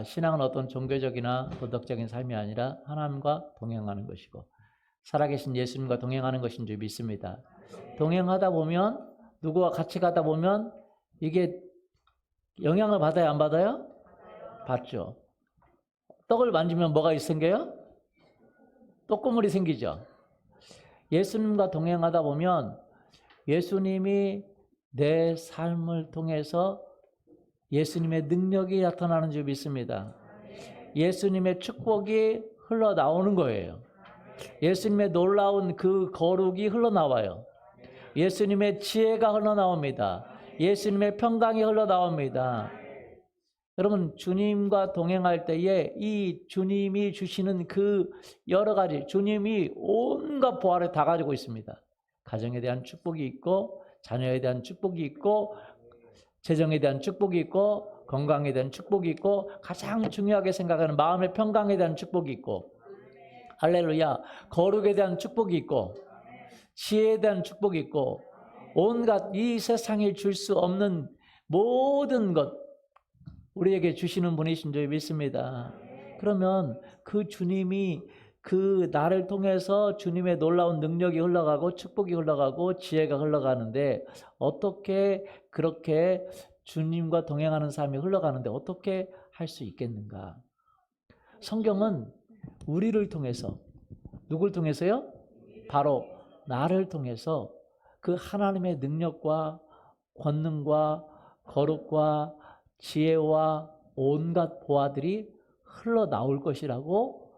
신앙은 어떤 종교적이나 도덕적인 삶이 아니라 하나님과 동행하는 것이고 살아계신 예수님과 동행하는 것인 줄 믿습니다. 동행하다 보면 누구와 같이 가다 보면 이게 영향을 받아요, 안 받아요? 받죠. 떡을 만지면 뭐가 생겨요? 떡고물이 생기죠. 예수님과 동행하다 보면 예수님이 내 삶을 통해서 예수님의 능력이 나타나는 줄 믿습니다. 예수님의 축복이 흘러나오는 거예요. 예수님의 놀라운 그 거룩이 흘러나와요. 예수님의 지혜가 흘러나옵니다. 예수님의 평강이 흘러나옵니다. 여러분, 주님과 동행할 때에 이 주님이 주시는 그 여러 가지, 주님이 온갖 보화를 다 가지고 있습니다. 가정에 대한 축복이 있고, 자녀에 대한 축복이 있고, 재정에 대한 축복이 있고, 건강에 대한 축복이 있고, 가장 중요하게 생각하는 마음의 평강에 대한 축복이 있고, 할렐루야, 거룩에 대한 축복이 있고, 지혜에 대한 축복이 있고, 온갖 이 세상에 줄 수 없는 모든 것 우리에게 주시는 분이신 줄 믿습니다. 그러면 그 주님이 그 나를 통해서 주님의 놀라운 능력이 흘러가고 축복이 흘러가고 지혜가 흘러가는데 어떻게 그렇게 주님과 동행하는 삶이 흘러가는데 어떻게 할 수 있겠는가? 성경은 우리를 통해서 누굴 통해서요? 바로 나를 통해서 그 하나님의 능력과 권능과 거룩과 지혜와 온갖 보화들이 흘러나올 것이라고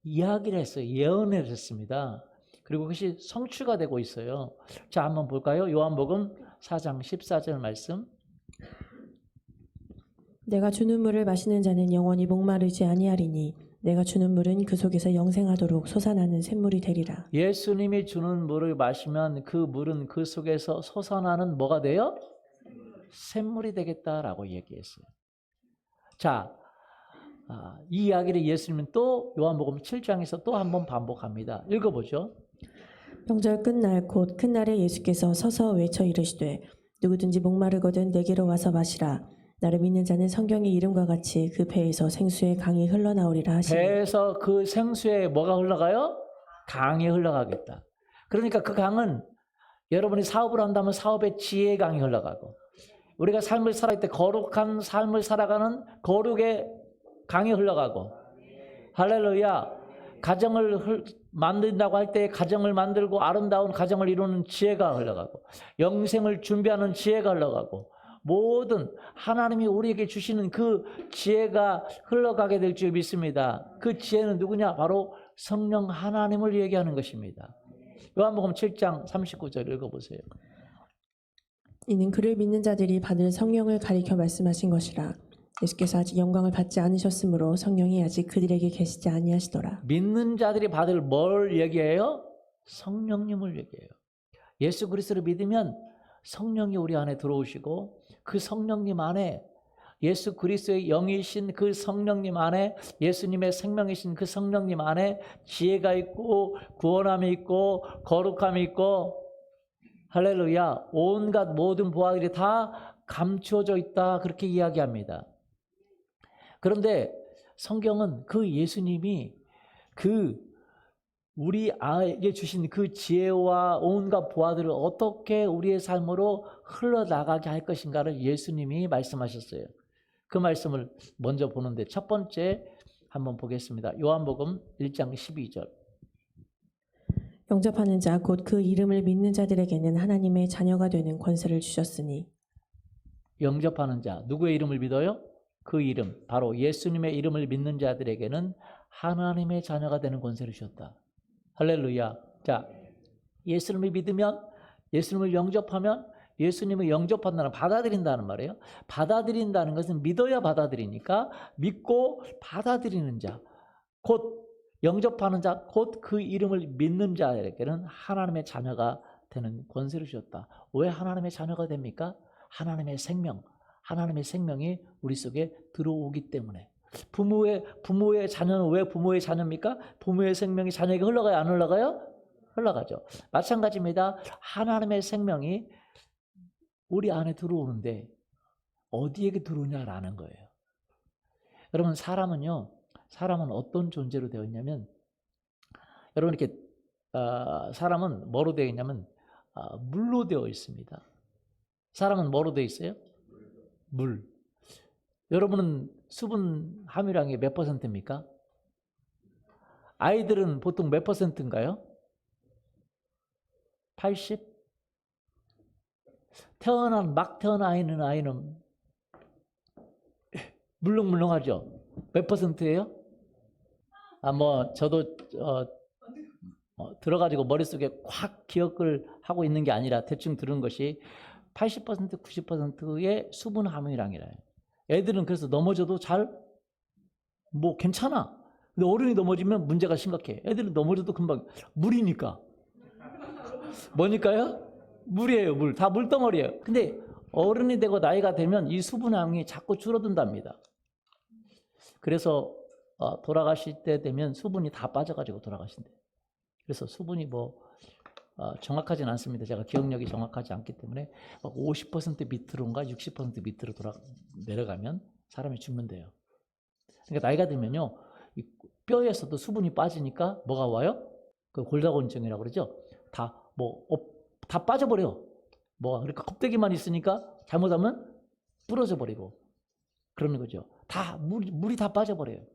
이야기를 했어요. 예언을 했습니다. 그리고 그것이 성취가 되고 있어요. 자, 한번 볼까요? 요한복음 4장 14절 말씀. 내가 주는 물을 마시는 자는 영원히 목마르지 아니하리니 내가 주는 물은 그 속에서 영생하도록 솟아나는 샘물이 되리라. 예수님이 주는 물을 마시면 그 물은 그 속에서 솟아나는 뭐가 돼요? 샘물이 되겠다라고 얘기했어요. 자, 이 이야기를 예수님은 또 요한복음 7장에서 또 한 번 반복합니다. 읽어보죠. 명절 끝날 곧 큰 날에 예수께서 서서 외쳐 이르시되 누구든지 목마르거든 내게로 와서 마시라. 나를 믿는 자는 성경의 이름과 같이 그 배에서 생수의 강이 흘러나오리라 하시니. 배에서 그 생수에 뭐가 흘러가요? 강이 흘러가겠다. 그러니까 그 강은 여러분이 사업을 한다면 사업의 지혜의 강이 흘러가고 우리가 삶을 살아갈 때 거룩한 삶을 살아가는 거룩의 강이 흘러가고 할렐루야. 가정을 만든다고 할 때 가정을 만들고 아름다운 가정을 이루는 지혜가 흘러가고 영생을 준비하는 지혜가 흘러가고 모든 하나님이 우리에게 주시는 그 지혜가 흘러가게 될 줄 믿습니다. 그 지혜는 누구냐? 바로 성령 하나님을 얘기하는 것입니다. 요한복음 7장 39절 읽어보세요. 이는 그를 믿는 자들이 받을 성령을 가리켜 말씀하신 것이라. 예수께서 아직 영광을 받지 않으셨으므로 성령이 아직 그들에게 계시지 아니하시더라. 믿는 자들이 받을 뭘 얘기해요? 성령님을 얘기해요. 예수 그리스도를 믿으면 성령이 우리 안에 들어오시고 그 성령님 안에 예수 그리스도의 영이신 그 성령님 안에 예수님의 생명이신 그 성령님 안에 지혜가 있고 구원함이 있고 거룩함이 있고 할렐루야 온갖 모든 보화들이 다 감추어져 있다 그렇게 이야기합니다. 그런데 성경은 그 예수님이 그 우리에게 주신 그 지혜와 온갖 보화들을 어떻게 우리의 삶으로 흘러나가게 할 것인가를 예수님이 말씀하셨어요. 그 말씀을 먼저 보는데 첫 번째 한번 보겠습니다. 요한복음 1장 12절. 영접하는 자 곧 그 이름을 믿는 자들에게는 하나님의 자녀가 되는 권세를 주셨으니. 영접하는 자 누구의 이름을 믿어요? 그 이름 바로 예수님의 이름을 믿는 자들에게는 하나님의 자녀가 되는 권세를 주셨다. 할렐루야. 자, 예수님을 믿으면 예수님을 영접하면 예수님을 영접한다는 받아들인다는 말이에요. 받아들인다는 것은 믿어야 받아들이니까 믿고 받아들이는 자, 곧 영접하는 자, 곧 그 이름을 믿는 자에게는 하나님의 자녀가 되는 권세를 주셨다. 왜 하나님의 자녀가 됩니까? 하나님의 생명, 하나님의 생명이 우리 속에 들어오기 때문에. 부모의 자녀는 왜 부모의 자녀입니까? 부모의 생명이 자녀에게 흘러가요? 안 흘러가요? 흘러가죠. 마찬가지입니다. 하나님의 생명이 우리 안에 들어오는데 어디에게 들어오냐라는 거예요. 여러분 사람은 어떤 존재로 되어 있냐면 여러분 이렇게 사람은 뭐로 되어 있냐면 물로 되어 있습니다. 사람은 뭐로 되어 있어요? 물. 여러분은 수분 함유량이 몇 %입니까? 아이들은 보통 몇 %인가요? 80? 막 태어난 아이는 물렁물렁하죠? 몇 %예요? 저도 들어가지고 머릿속에 확 기억을 하고 있는 게 아니라 대충 들은 것이 80%, 90%의 수분 함유량이래요. 애들은 그래서 넘어져도 괜찮아. 근데 어른이 넘어지면 문제가 심각해. 애들은 넘어져도 금방 물이니까. 뭐니까요? 물이에요, 물. 다 물덩어리예요. 근데 어른이 되고 나이가 되면 이 수분량이 자꾸 줄어든답니다. 그래서 돌아가실 때 되면 수분이 다 빠져가지고 돌아가신대요. 그래서 수분이 정확하진 않습니다. 제가 기억력이 정확하지 않기 때문에 50% 밑으로인가 60% 밑으로 내려가면 사람이 죽는데요. 그러니까 나이가 들면요, 이 뼈에서도 수분이 빠지니까 뭐가 와요? 그 골다공증이라고 그러죠. 다 빠져버려. 그러니까 껍데기만 있으니까 잘못하면 부러져 버리고 그러는 거죠. 물이 다 빠져버려요.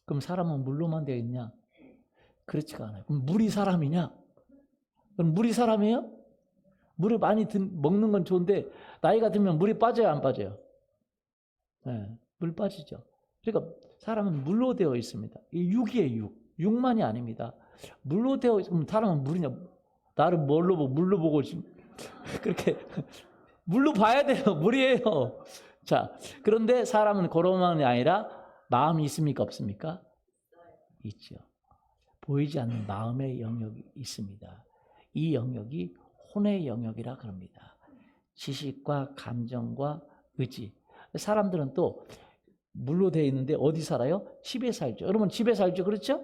그럼 사람은 물로만 되어 있냐? 그렇지가 않아요. 그럼 물이 사람이냐? 그럼 물이 사람이에요? 물을 많이 먹는 건 좋은데 나이가 들면 물이 빠져요, 안 빠져요? 네, 물 빠지죠. 그러니까 사람은 물로 되어 있습니다. 이 육이에요, 육만이 아닙니다. 물로 되어 있으면 사람은 물이냐? 나를 물로 보고 지금 그렇게 물로 봐야 돼요. 물이에요. 자, 그런데 사람은 그런만이 아니라 마음이 있습니까, 없습니까? 있죠. 보이지 않는 마음의 영역이 있습니다. 이 영역이 혼의 영역이라 그럽니다. 지식과 감정과 의지. 사람들은 또 물로 되어 있는데 어디 살아요? 집에 살죠. 여러분 집에 살죠, 그렇죠?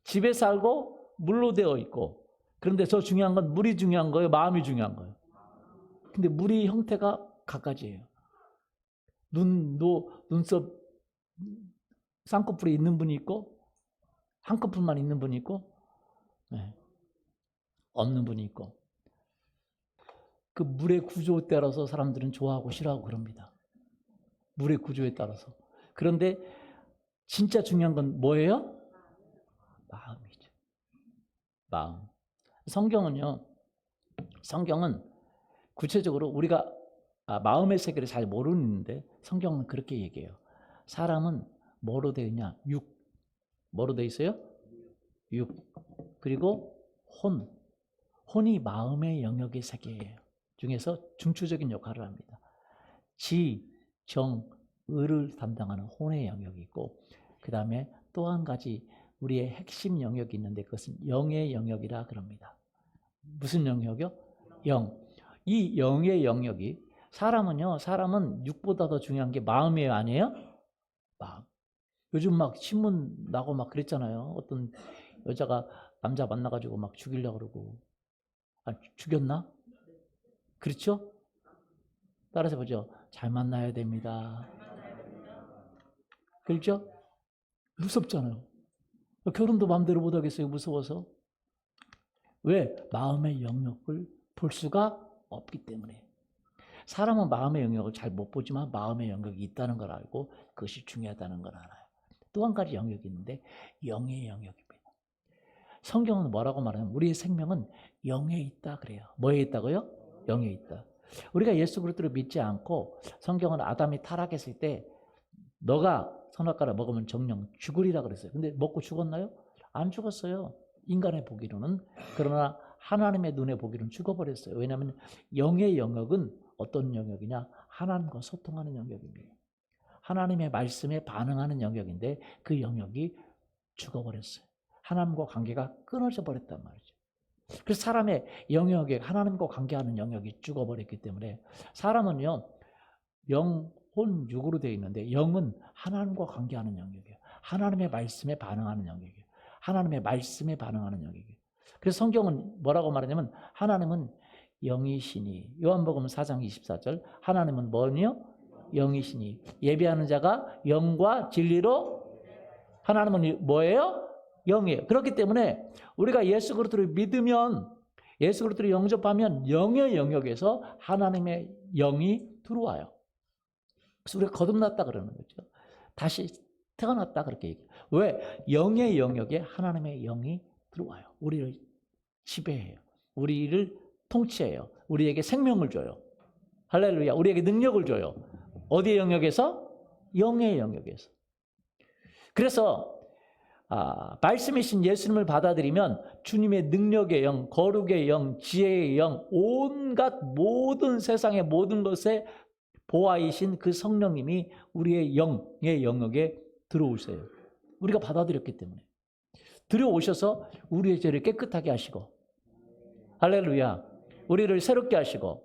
집에 살고 물로 되어 있고. 그런데 더 중요한 건 물이 중요한 거예요, 마음이 중요한 거예요. 근데 물이 형태가 갖가지예요. 눈썹 쌍꺼풀이 있는 분이 있고 한꺼풀만 있는 분이 있고 없는 분이 있고 그 물의 구조에 따라서 사람들은 좋아하고 싫어하고 그럽니다. 물의 구조에 따라서. 그런데 진짜 중요한 건 뭐예요? 마음이죠. 마음. 성경은 구체적으로 우리가 마음의 세계를 잘 모르는데 성경은 그렇게 얘기해요. 사람은 뭐로 되어 있냐? 육. 뭐로 되어 있어요? 육. 그리고 혼. 혼이 마음의 영역의 세계예요. 중에서 중추적인 역할을 합니다. 지, 정, 의를 담당하는 혼의 영역이 있고 그 다음에 또 한 가지 우리의 핵심 영역이 있는데 그것은 영의 영역이라 그럽니다. 무슨 영역이요? 영. 이 영의 영역이 사람은 육보다 더 중요한 게 마음이에요, 아니에요? 마음. 요즘 막 신문 나고 막 그랬잖아요. 어떤 여자가 남자 만나가지고 막 죽이려고 그러고. 죽였나? 그렇죠? 따라서 보죠. 잘 만나야 됩니다. 그렇죠? 무섭잖아요. 결혼도 마음대로 못 하겠어요, 무서워서. 왜? 마음의 영역을 볼 수가 없기 때문에. 사람은 마음의 영역을 잘 못 보지만 마음의 영역이 있다는 걸 알고 그것이 중요하다는 걸 알아요. 또 한 가지 영역이 있는데 영의 영역입니다. 성경은 뭐라고 말하냐면 우리의 생명은 영에 있다 그래요. 뭐에 있다고요? 영에 있다. 우리가 예수 그리스도를 믿지 않고 성경은 아담이 타락했을 때 너가 선악과를 먹으면 정령 죽으리라 그랬어요. 근데 먹고 죽었나요? 안 죽었어요. 인간의 보기로는. 그러나 하나님의 눈에 보기로는 죽어버렸어요. 왜냐하면 영의 영역은 어떤 영역이냐? 하나님과 소통하는 영역입니다. 하나님의 말씀에 반응하는 영역인데 그 영역이 죽어버렸어요. 하나님과 관계가 끊어져 버렸단 말이죠. 그래서 사람의 영역에 하나님과 관계하는 영역이 죽어버렸기 때문에 사람은요, 영, 혼, 육으로 되어 있는데 영은 하나님과 관계하는 영역이에요. 하나님의 말씀에 반응하는 영역이에요. 하나님의 말씀에 반응하는 영역이에요. 그래서 성경은 뭐라고 말하냐면 하나님은 영이시니 요한복음 4장 24절 하나님은 뭐니요? 영이시니 예배하는 자가 영과 진리로 하나님은 뭐예요? 영이에요. 그렇기 때문에 우리가 예수 그리스도를 믿으면 예수 그리스도를 영접하면 영의 영역에서 하나님의 영이 들어와요. 그래서 우리가 거듭났다 그러는 거죠. 다시 태어났다 그렇게 얘기해요. 왜? 영의 영역에 하나님의 영이 들어와요. 우리를 지배해요. 우리를 통치해요. 우리에게 생명을 줘요. 할렐루야. 우리에게 능력을 줘요. 어디의 영역에서? 영의 영역에서. 그래서 말씀이신 예수님을 받아들이면 주님의 능력의 영, 거룩의 영, 지혜의 영, 온갖 모든 세상의 모든 것에 보아이신 그 성령님이 우리의 영의 영역에 들어오세요. 우리가 받아들였기 때문에. 들어오셔서 우리의 죄를 깨끗하게 하시고 할렐루야. 우리를 새롭게 하시고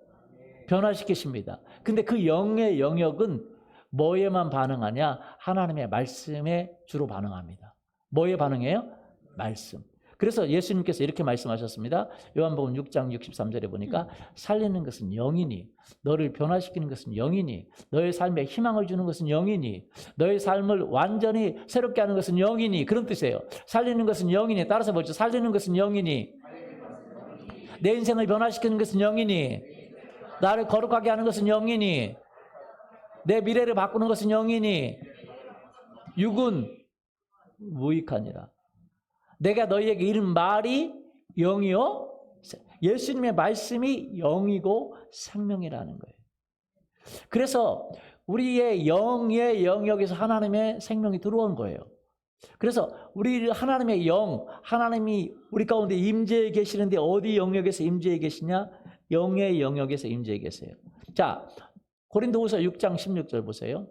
변화시키십니다. 근데 그 영의 영역은 뭐에만 반응하냐? 하나님의 말씀에 주로 반응합니다. 뭐에 반응해요? 말씀. 그래서 예수님께서 이렇게 말씀하셨습니다. 요한복음 6장 63절에 보니까 살리는 것은 영이니 너를 변화시키는 것은 영이니 너의 삶에 희망을 주는 것은 영이니 너의 삶을 완전히 새롭게 하는 것은 영이니 그런 뜻이에요. 살리는 것은 영이니 따라서 보죠. 살리는 것은 영이니 내 인생을 변화시키는 것은 영이니 나를 거룩하게 하는 것은 영이니 내 미래를 바꾸는 것은 영이니 육은 무익하니라. 내가 너희에게 이른 말이 영이요 예수님의 말씀이 영이고 생명이라는 거예요. 그래서 우리의 영의 영역에서 하나님의 생명이 들어온 거예요. 그래서 우리 하나님의 영, 하나님이 우리 가운데 임재해 계시는데 어디 영역에서 임재해 계시냐? 영의 영역에서 임재해 계세요. 자, 고린도후서 6장 16절 보세요.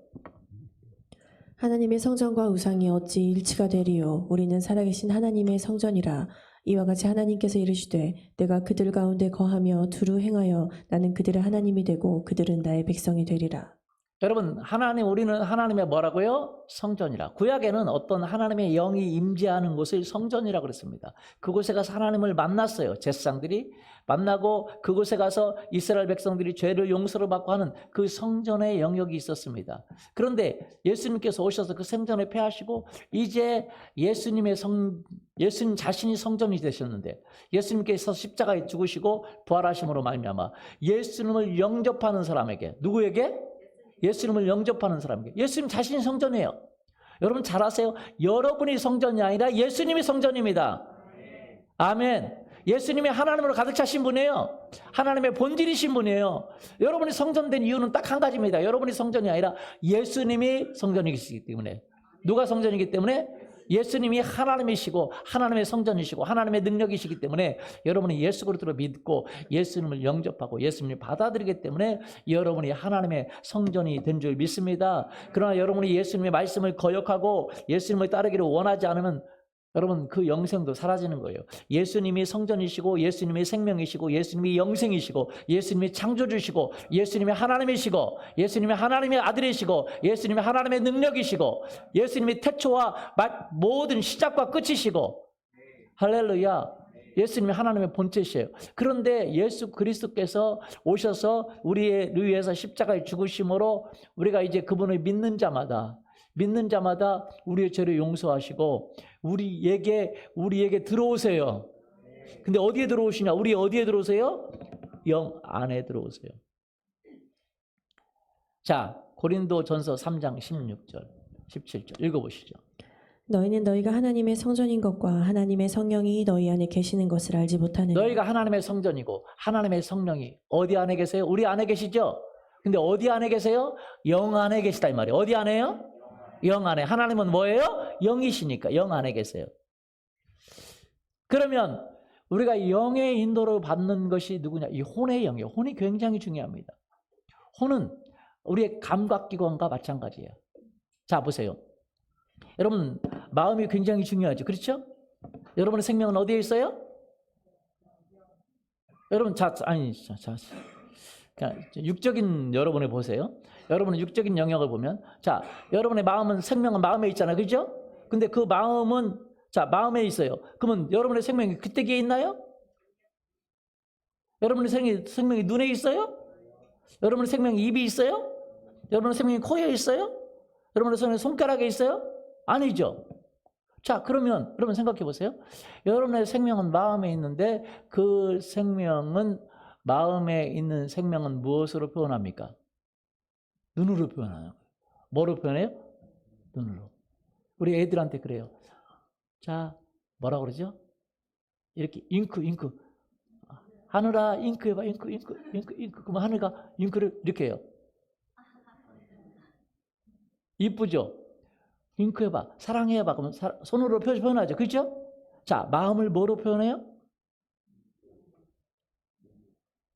하나님의 성전과 우상이 어찌 일치가 되리요? 우리는 살아계신 하나님의 성전이라. 이와 같이 하나님께서 이르시되 내가 그들 가운데 거하며 두루 행하여 나는 그들의 하나님이 되고 그들은 나의 백성이 되리라. 여러분, 우리는 하나님의 뭐라고요? 성전이라. 구약에는 어떤 하나님의 영이 임재하는 곳을 성전이라고 그랬습니다. 그곳에 가서 하나님을 만났어요. 제사장들이 만나고 그곳에 가서 이스라엘 백성들이 죄를 용서를 받고 하는 그 성전의 영역이 있었습니다. 그런데 예수님께서 오셔서 그 성전에 폐하시고 이제 예수님 자신이 성전이 되셨는데 예수님께서 십자가에 죽으시고 부활하심으로 말미암아 예수님을 영접하는 사람에게 누구에게? 예수님을 영접하는 사람에게 예수님 자신이 성전이에요. 여러분 잘 아세요? 여러분이 성전이 아니라 예수님이 성전입니다. 아멘. 예수님이 하나님으로 가득 차신 분이에요. 하나님의 본질이신 분이에요. 여러분이 성전된 이유는 딱 한 가지입니다. 여러분이 성전이 아니라 예수님이 성전이시기 때문에. 누가 성전이기 때문에? 예수님이 하나님이시고 하나님의 성전이시고 하나님의 능력이시기 때문에 여러분이 예수 그리스도를 믿고 예수님을 영접하고 예수님을 받아들이기 때문에 여러분이 하나님의 성전이 된 줄 믿습니다. 그러나 여러분이 예수님의 말씀을 거역하고 예수님을 따르기를 원하지 않으면 여러분 그 영생도 사라지는 거예요. 예수님이 성전이시고 예수님이 생명이시고 예수님이 영생이시고 예수님이 창조주시고 예수님이 하나님이시고 예수님이 하나님의 아들이시고 예수님이 하나님의 능력이시고 예수님이 태초와 모든 시작과 끝이시고 할렐루야. 예수님이 하나님의 본체시에요. 그런데 예수 그리스도께서 오셔서 우리를 위해서 십자가에 죽으심으로 우리가 이제 그분을 믿는 자마다 우리의 죄를 용서하시고 우리에게 들어오세요. 근데 어디에 들어오시냐? 우리 어디에 들어오세요? 영 안에 들어오세요. 자, 고린도전서 3장 16절, 17절 읽어보시죠. 너희는 너희가 하나님의 성전인 것과 하나님의 성령이 너희 안에 계시는 것을 알지 못하느냐. 너희가 하나님의 성전이고 하나님의 성령이 어디 안에 계세요? 우리 안에 계시죠? 근데 어디 안에 계세요? 영 안에 계시다 이 말이에요. 어디 안에요? 영 안에. 하나님은 뭐예요? 영이시니까 영 안에 계세요. 그러면 우리가 영의 인도를 받는 것이 누구냐? 이 혼의 영이에요. 혼이 굉장히 중요합니다. 혼은 우리의 감각기관과 마찬가지예요. 자, 보세요. 여러분, 마음이 굉장히 중요하죠. 그렇죠? 여러분의 생명은 어디에 있어요? 여러분, 육적인 여러분을 보세요. 여러분의 육적인 영역을 보면, 자, 여러분의 생명은 마음에 있잖아요. 그죠? 근데 그 마음은, 마음에 있어요. 그러면 여러분의 생명이 그때기에 있나요? 여러분의 생명이 눈에 있어요? 여러분의 생명이 입이 있어요? 여러분의 생명이 코에 있어요? 여러분의 생명이 손가락에 있어요? 아니죠. 자, 그러면 여러분 생각해 보세요. 여러분의 생명은 마음에 있는데 그 생명은 마음에 있는 생명은 무엇으로 표현합니까? 눈으로 표현하는 거예요. 뭐로 표현해요? 눈으로. 우리 애들한테 그래요. 자, 뭐라 그러죠? 이렇게 잉크. 하늘아, 잉크 해봐. 잉크. 그러면 하늘가 잉크를 이렇게 해요. 이쁘죠? 잉크 해봐. 사랑해봐. 그러면 손으로 표현하죠. 그렇죠? 자, 마음을 뭐로 표현해요?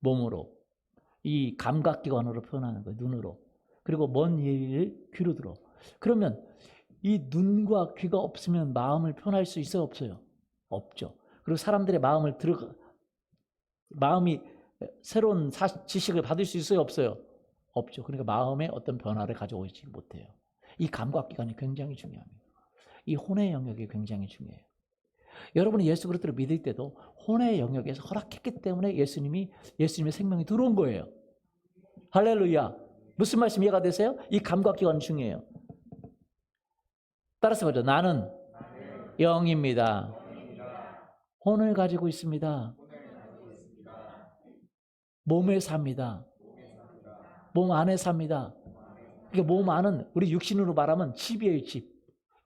몸으로. 이 감각기관으로 표현하는 거예요. 눈으로. 그리고 먼 얘기를 귀로 들어. 그러면 이 눈과 귀가 없으면 마음을 표현할 수 있어요? 없어요? 없죠. 그리고 사람들의 마음이 새로운 지식을 받을 수 있어요? 없어요? 없죠. 그러니까 마음에 어떤 변화를 가져오지 못해요. 이 감각기관이 굉장히 중요합니다. 이 혼의 영역이 굉장히 중요해요. 여러분이 예수 그리스도를 믿을 때도 혼의 영역에서 허락했기 때문에 예수님의 생명이 들어온 거예요. 할렐루야. 무슨 말씀 이해가 되세요? 이 감각기관이 중요해요. 따라서 보죠. 나는 영입니다. 혼을 가지고 있습니다. 몸에 삽니다. 몸 안에 삽니다. 그러니까 몸 안은 우리 육신으로 말하면 집이에요, 집.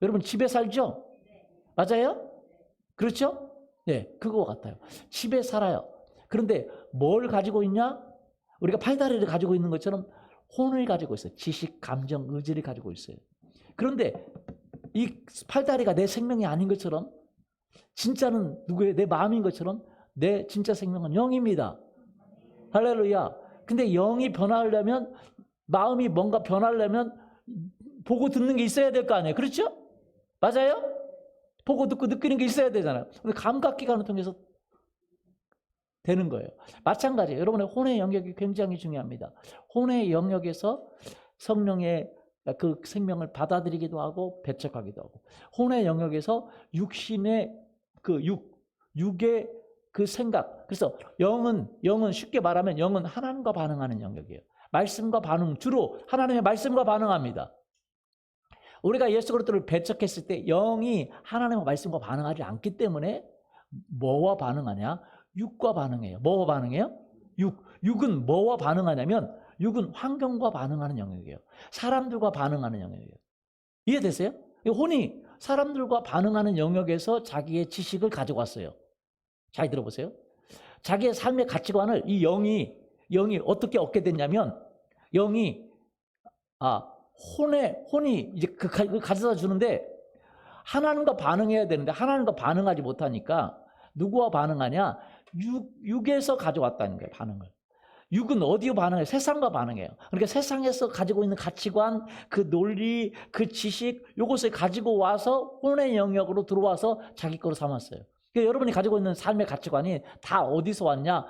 여러분 집에 살죠? 맞아요? 그렇죠? 네, 그거 같아요. 집에 살아요. 그런데 뭘 가지고 있냐? 우리가 팔다리를 가지고 있는 것처럼 혼을 가지고 있어요. 지식, 감정, 의지를 가지고 있어요. 그런데 이 팔다리가 내 생명이 아닌 것처럼 진짜는 누구의 내 마음인 것처럼 내 진짜 생명은 영입니다. 할렐루야. 근데 영이 변화하려면 마음이 뭔가 변하려면 보고 듣는 게 있어야 될 거 아니에요. 그렇죠? 맞아요? 보고 듣고 느끼는 게 있어야 되잖아요. 근데 감각기관을 통해서 되는 거예요. 마찬가지예요. 여러분의 혼의 영역이 굉장히 중요합니다. 혼의 영역에서 성령의 그 생명을 받아들이기도 하고 배척하기도 하고, 혼의 영역에서 육신의 그 육의 그 생각. 그래서 영은 쉽게 말하면 영은 하나님과 반응하는 영역이에요. 말씀과 반응, 주로 하나님의 말씀과 반응합니다. 우리가 예수 그리스도를 배척했을 때 영이 하나님의 말씀과 반응하지 않기 때문에 뭐와 반응하냐? 육과 반응해요. 뭐와 반응해요? 육은 뭐와 반응하냐면 육은 환경과 반응하는 영역이에요. 사람들과 반응하는 영역이에요. 이해되세요? 혼이 사람들과 반응하는 영역에서 자기의 지식을 가지고 왔어요. 잘 들어보세요. 자기의 삶의 가치관을 이 영이 어떻게 얻게 됐냐면 영이 혼이 이제 그걸 가져다 주는데 하나님과 반응해야 되는데 하나님과 반응하지 못하니까 누구와 반응하냐? 육에서 가져왔다는 거예요. 반응을. 육은 어디로 반응해요? 세상과 반응해요. 그러니까 세상에서 가지고 있는 가치관, 그 논리, 그 지식, 이것을 가지고 와서 혼의 영역으로 들어와서 자기 거로 삼았어요. 그러니까 여러분이 가지고 있는 삶의 가치관이 다 어디서 왔냐?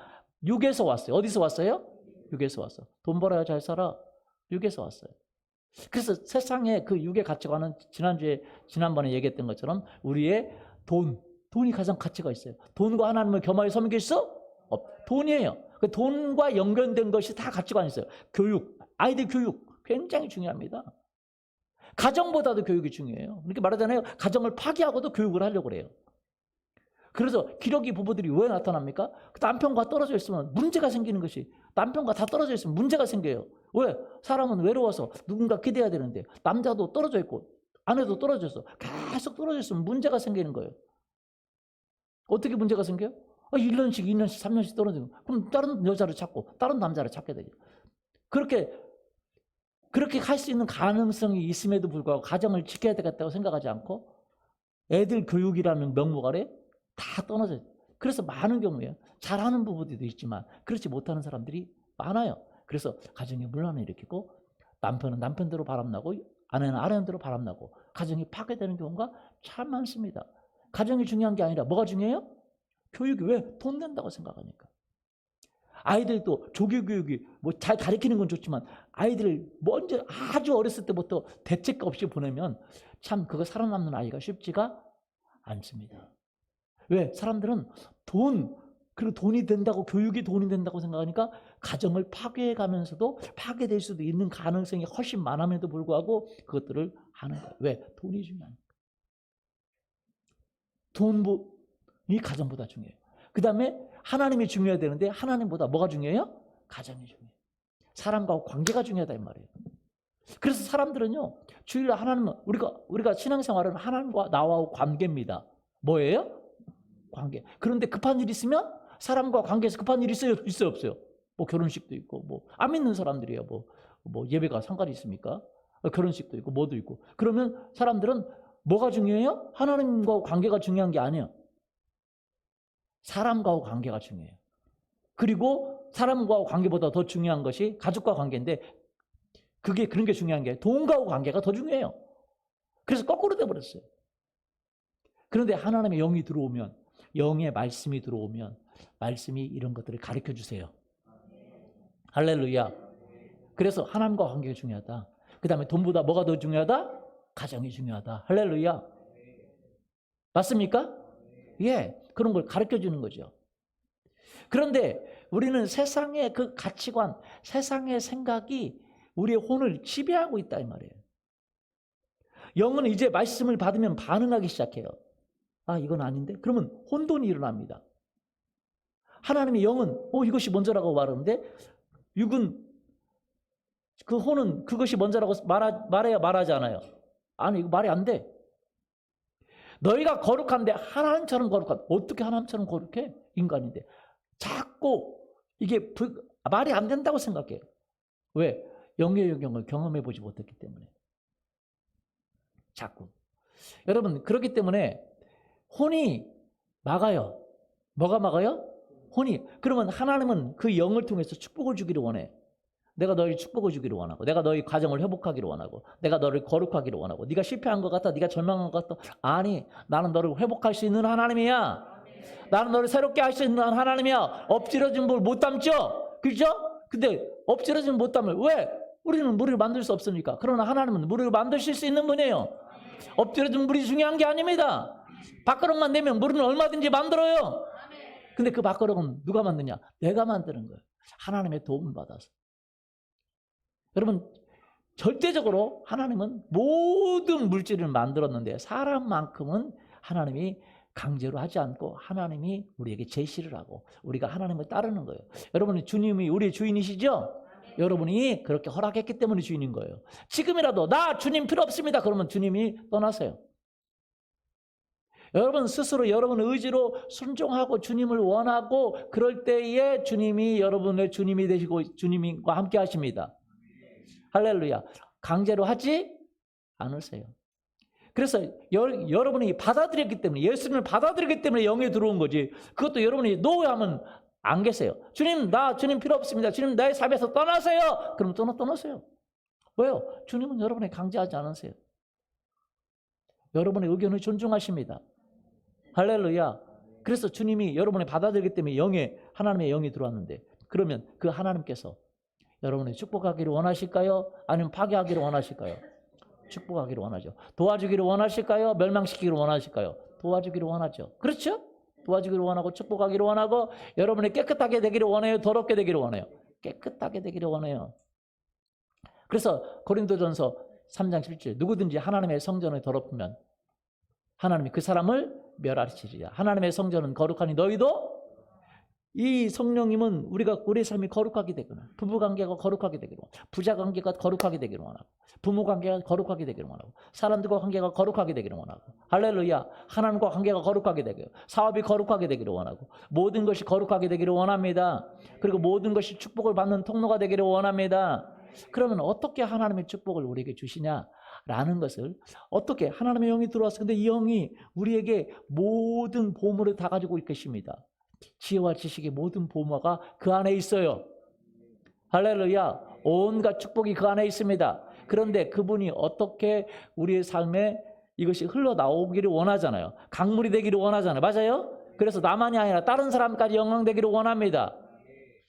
육에서 왔어요. 어디서 왔어요? 육에서 왔어. 돈 벌어야 잘 살아. 육에서 왔어요. 그래서 세상의 그 육의 가치관은 지난번에 얘기했던 것처럼 우리의 돈이 가장 가치가 있어요. 돈과 하나님을 겸하여 섬길 수? 돈이에요. 그 돈과 연결된 것이 다 가치관이 있어요. 교육, 아이들 교육 굉장히 중요합니다. 가정보다도 교육이 중요해요. 이렇게 말하잖아요. 가정을 파괴하고도 교육을 하려고 그래요. 그래서 기러기 부부들이 왜 나타납니까? 남편과 떨어져 있으면 문제가 생기는 것이, 남편과 다 떨어져 있으면 문제가 생겨요. 왜? 사람은 외로워서 누군가 기대야 되는데 남자도 떨어져 있고 아내도 떨어져 있어. 계속 떨어져 있으면 문제가 생기는 거예요. 어떻게 문제가 생겨요? 1년씩, 2년씩, 3년씩 떨어지고 그럼 다른 여자를 찾고 다른 남자를 찾게 되죠. 그렇게 할 수 있는 가능성이 있음에도 불구하고 가정을 지켜야 되겠다고 생각하지 않고 애들 교육이라는 명목 아래 다 떨어져요. 그래서 많은 경우에 잘하는 부부들도 있지만 그렇지 못하는 사람들이 많아요. 그래서 가정에 문란을 일으키고 남편은 남편대로 바람나고 아내는 아내대로 바람나고 가정이 파괴되는 경우가 참 많습니다. 가정이 중요한 게 아니라 뭐가 중요해요? 교육이. 왜? 돈 낸다고 생각하니까. 아이들도 조교교육이 뭐 잘 가르치는 건 좋지만 아이들을 먼저 아주 어렸을 때부터 대책 없이 보내면 참 그거 살아남는 아이가 쉽지가 않습니다. 왜? 사람들은 그리고 돈이 된다고, 교육이 돈이 된다고 생각하니까 가정을 파괴해가면서도 파괴될 수도 있는 가능성이 훨씬 많음에도 불구하고 그것들을 하는 거예요. 왜? 돈이 중요하니까. 돈이 가정보다 중요해요. 그 다음에 하나님이 중요해야 되는데 하나님보다 뭐가 중요해요? 가정이 중요해요. 사람과 관계가 중요하다 이 말이에요. 그래서 사람들은요, 주일날 하나님은 우리가 신앙생활은 하나님과 나와 관계입니다. 뭐예요? 관계. 그런데 급한 일 있으면 사람과 관계에서 급한 일 있어요? 있어요? 없어요? 뭐 결혼식도 있고, 뭐 안 믿는 사람들이에요. 뭐 예배가 상관이 있습니까? 결혼식도 있고, 뭐도 있고. 그러면 사람들은 뭐가 중요해요? 하나님과 관계가 중요한 게 아니에요. 사람과 관계가 중요해요. 그리고 사람과 관계보다 더 중요한 것이 가족과 관계인데 그런 게 중요한 게 돈과 관계가 더 중요해요. 그래서 거꾸로 돼버렸어요. 그런데 하나님의 영이 들어오면, 영의 말씀이 들어오면 말씀이 이런 것들을 가르쳐 주세요. 할렐루야. 그래서 하나님과 관계가 중요하다. 그 다음에 돈보다 뭐가 더 중요하다? 가정이 중요하다. 할렐루야. 맞습니까? 예, 그런 걸 가르쳐 주는 거죠. 그런데 우리는 세상의 그 가치관, 세상의 생각이 우리의 혼을 지배하고 있다 이 말이에요. 영은 이제 말씀을 받으면 반응하기 시작해요. 아, 이건 아닌데? 그러면 혼돈이 일어납니다. 하나님의 영은 이것이 먼저라고 말하는데 육은 그 혼은 그것이 먼저라고 말해야 말하지 않아요. 아니, 이거 말이 안 돼. 너희가 거룩한데 하나님처럼 거룩한. 어떻게 하나님처럼 거룩해? 인간인데. 자꾸 이게 말이 안 된다고 생각해요. 왜? 영의 영역을 경험해 보지 못했기 때문에. 자꾸. 여러분, 그렇기 때문에 혼이 막아요. 뭐가 막아요? 혼이. 그러면 하나님은 그 영을 통해서 축복을 주기를 원해. 내가 너희 축복을 주기를 원하고, 내가 너희 가정을 회복하기를 원하고, 내가 너를 거룩하기를 원하고, 네가 실패한 것 같아, 네가 절망한 것 같아. 아니, 나는 너를 회복할 수 있는 하나님이야. 나는 너를 새롭게 할 수 있는 하나님이야. 엎질러진 물 못 담죠? 그죠? 근데 엎질러진 못 담을 왜? 우리는 물을 만들 수 없으니까. 그러나 하나님은 물을 만드실 수 있는 분이에요. 엎질러진 물이 중요한 게 아닙니다. 밥그릇만 내면 물은 얼마든지 만들어요. 근데 그 밥그릇은 누가 만드냐? 내가 만드는 거예요. 하나님의 도움을 받아서. 여러분, 절대적으로 하나님은 모든 물질을 만들었는데 사람만큼은 하나님이 강제로 하지 않고 하나님이 우리에게 제시를 하고 우리가 하나님을 따르는 거예요. 여러분이 주님이 우리의 주인이시죠? 여러분이 그렇게 허락했기 때문에 주인인 거예요. 지금이라도 나 주님 필요 없습니다. 그러면 주님이 떠나세요. 여러분 스스로 여러분의 의지로 순종하고 주님을 원하고 그럴 때에 주님이 여러분의 주님이 되시고 주님과 함께 하십니다. 할렐루야. 강제로 하지 않으세요. 그래서 여러분이 받아들였기 때문에 예수님을 받아들였기 때문에 영에 들어온 거지. 그것도 여러분이 노하면 안 계세요. 주님 주님 필요 없습니다. 주님 나의 삶에서 떠나세요. 그럼 떠나세요. 왜요? 주님은 여러분이 강제하지 않으세요. 여러분의 의견을 존중하십니다. 할렐루야. 그래서 주님이 여러분이 받아들였기 때문에 하나님의 영이 들어왔는데 그러면 그 하나님께서 여러분이 축복하기를 원하실까요? 아니면 파괴하기를 원하실까요? 축복하기를 원하죠. 도와주기를 원하실까요? 멸망시키기를 원하실까요? 도와주기를 원하죠. 그렇죠? 도와주기를 원하고 축복하기를 원하고 여러분이 깨끗하게 되기를 원해요? 더럽게 되기를 원해요? 깨끗하게 되기를 원해요. 그래서 고린도전서 3장 17절 누구든지 하나님의 성전을 더럽히면 하나님이 그 사람을 멸하시리라. 하나님의 성전은 거룩하니 너희도 이 성령님은 우리의 삶이 거룩하게 되거나 부부관계가 거룩하게 되기를 원하고 부자관계가 거룩하게 되기를 원하고 부모관계가 거룩하게 되기를 원하고 사람들과 관계가 거룩하게 되기를 원하고 할렐루야. 하나님과 관계가 거룩하게 되기를 사업이 거룩하게 되기를 원하고 모든 것이 거룩하게 되기를 원합니다. 그리고 모든 것이 축복을 받는 통로가 되기를 원합니다. 그러면 어떻게 하나님의 축복을 우리에게 주시냐라는 것을 어떻게 하나님의 영이 들어와서 근데 이 영이 우리에게 모든 보물을 다 가지고 있겠습니다. 지혜와 지식의 모든 보화가 그 안에 있어요. 할렐루야. 온갖 축복이 그 안에 있습니다. 그런데 그분이 어떻게 우리의 삶에 이것이 흘러나오기를 원하잖아요. 강물이 되기를 원하잖아요. 맞아요? 그래서 나만이 아니라 다른 사람까지 영광되기를 원합니다.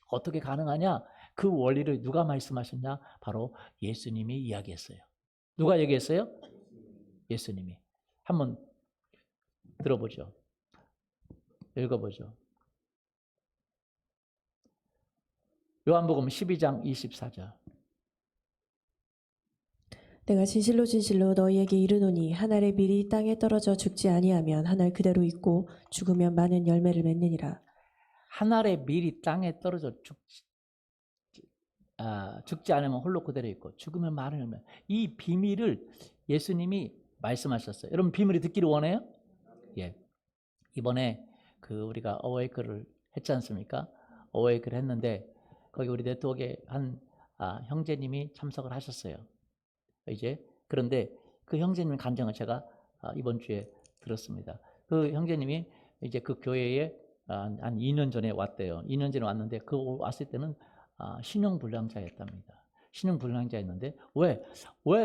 어떻게 가능하냐? 그 원리를 누가 말씀하셨냐? 바로 예수님이 이야기했어요. 누가 얘기했어요? 예수님이. 한번 들어보죠. 읽어보죠. 요한복음 12장 24절. 내가 진실로 진실로 너희에게 이르노니 한 알의 밀이 땅에 떨어져 죽지 아니하면 한 알 그대로 있고 죽으면 많은 열매를 맺느니라. 한 알의 밀이 땅에 떨어져 죽지 않으면 홀로 그대로 있고 죽으면 많은 열매. 이 비밀을 예수님이 말씀하셨어요. 여러분 비밀이 듣기를 원해요? 예. 이번에 우리가 어웨이크를 했지 않습니까? 어웨이크를 했는데 거기 우리 네트워크에 한 형제님이 참석을 하셨어요. 이제 그런데 그 형제님 간증을 제가 이번 주에 들었습니다. 그 형제님이 이제 그 교회에 한 2년 전에 왔대요. 2년 전에 왔는데 왔을 때는 신용불량자였답니다. 신용불량자였는데 왜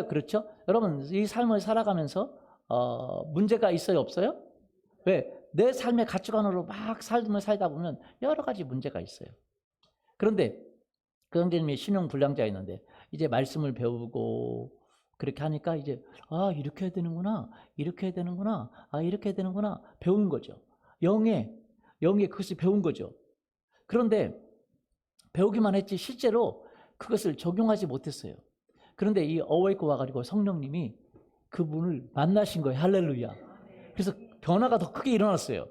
그렇죠? 여러분 이 삶을 살아가면서 문제가 있어요, 없어요? 왜? 내 삶의 가치관으로 막 삶을 살다 보면 여러 가지 문제가 있어요. 그런데 그 형제님이 신용불량자였는데 이제 말씀을 배우고 그렇게 하니까 이제 이렇게 해야 되는구나, 이렇게 해야 되는구나, 이렇게 해야 되는구나 배운 거죠. 영에 그것을 배운 거죠. 그런데 배우기만 했지 실제로 그것을 적용하지 못했어요. 그런데 이 어웨이크 와가지고 성령님이 그분을 만나신 거예요. 할렐루야. 그래서 변화가 더 크게 일어났어요.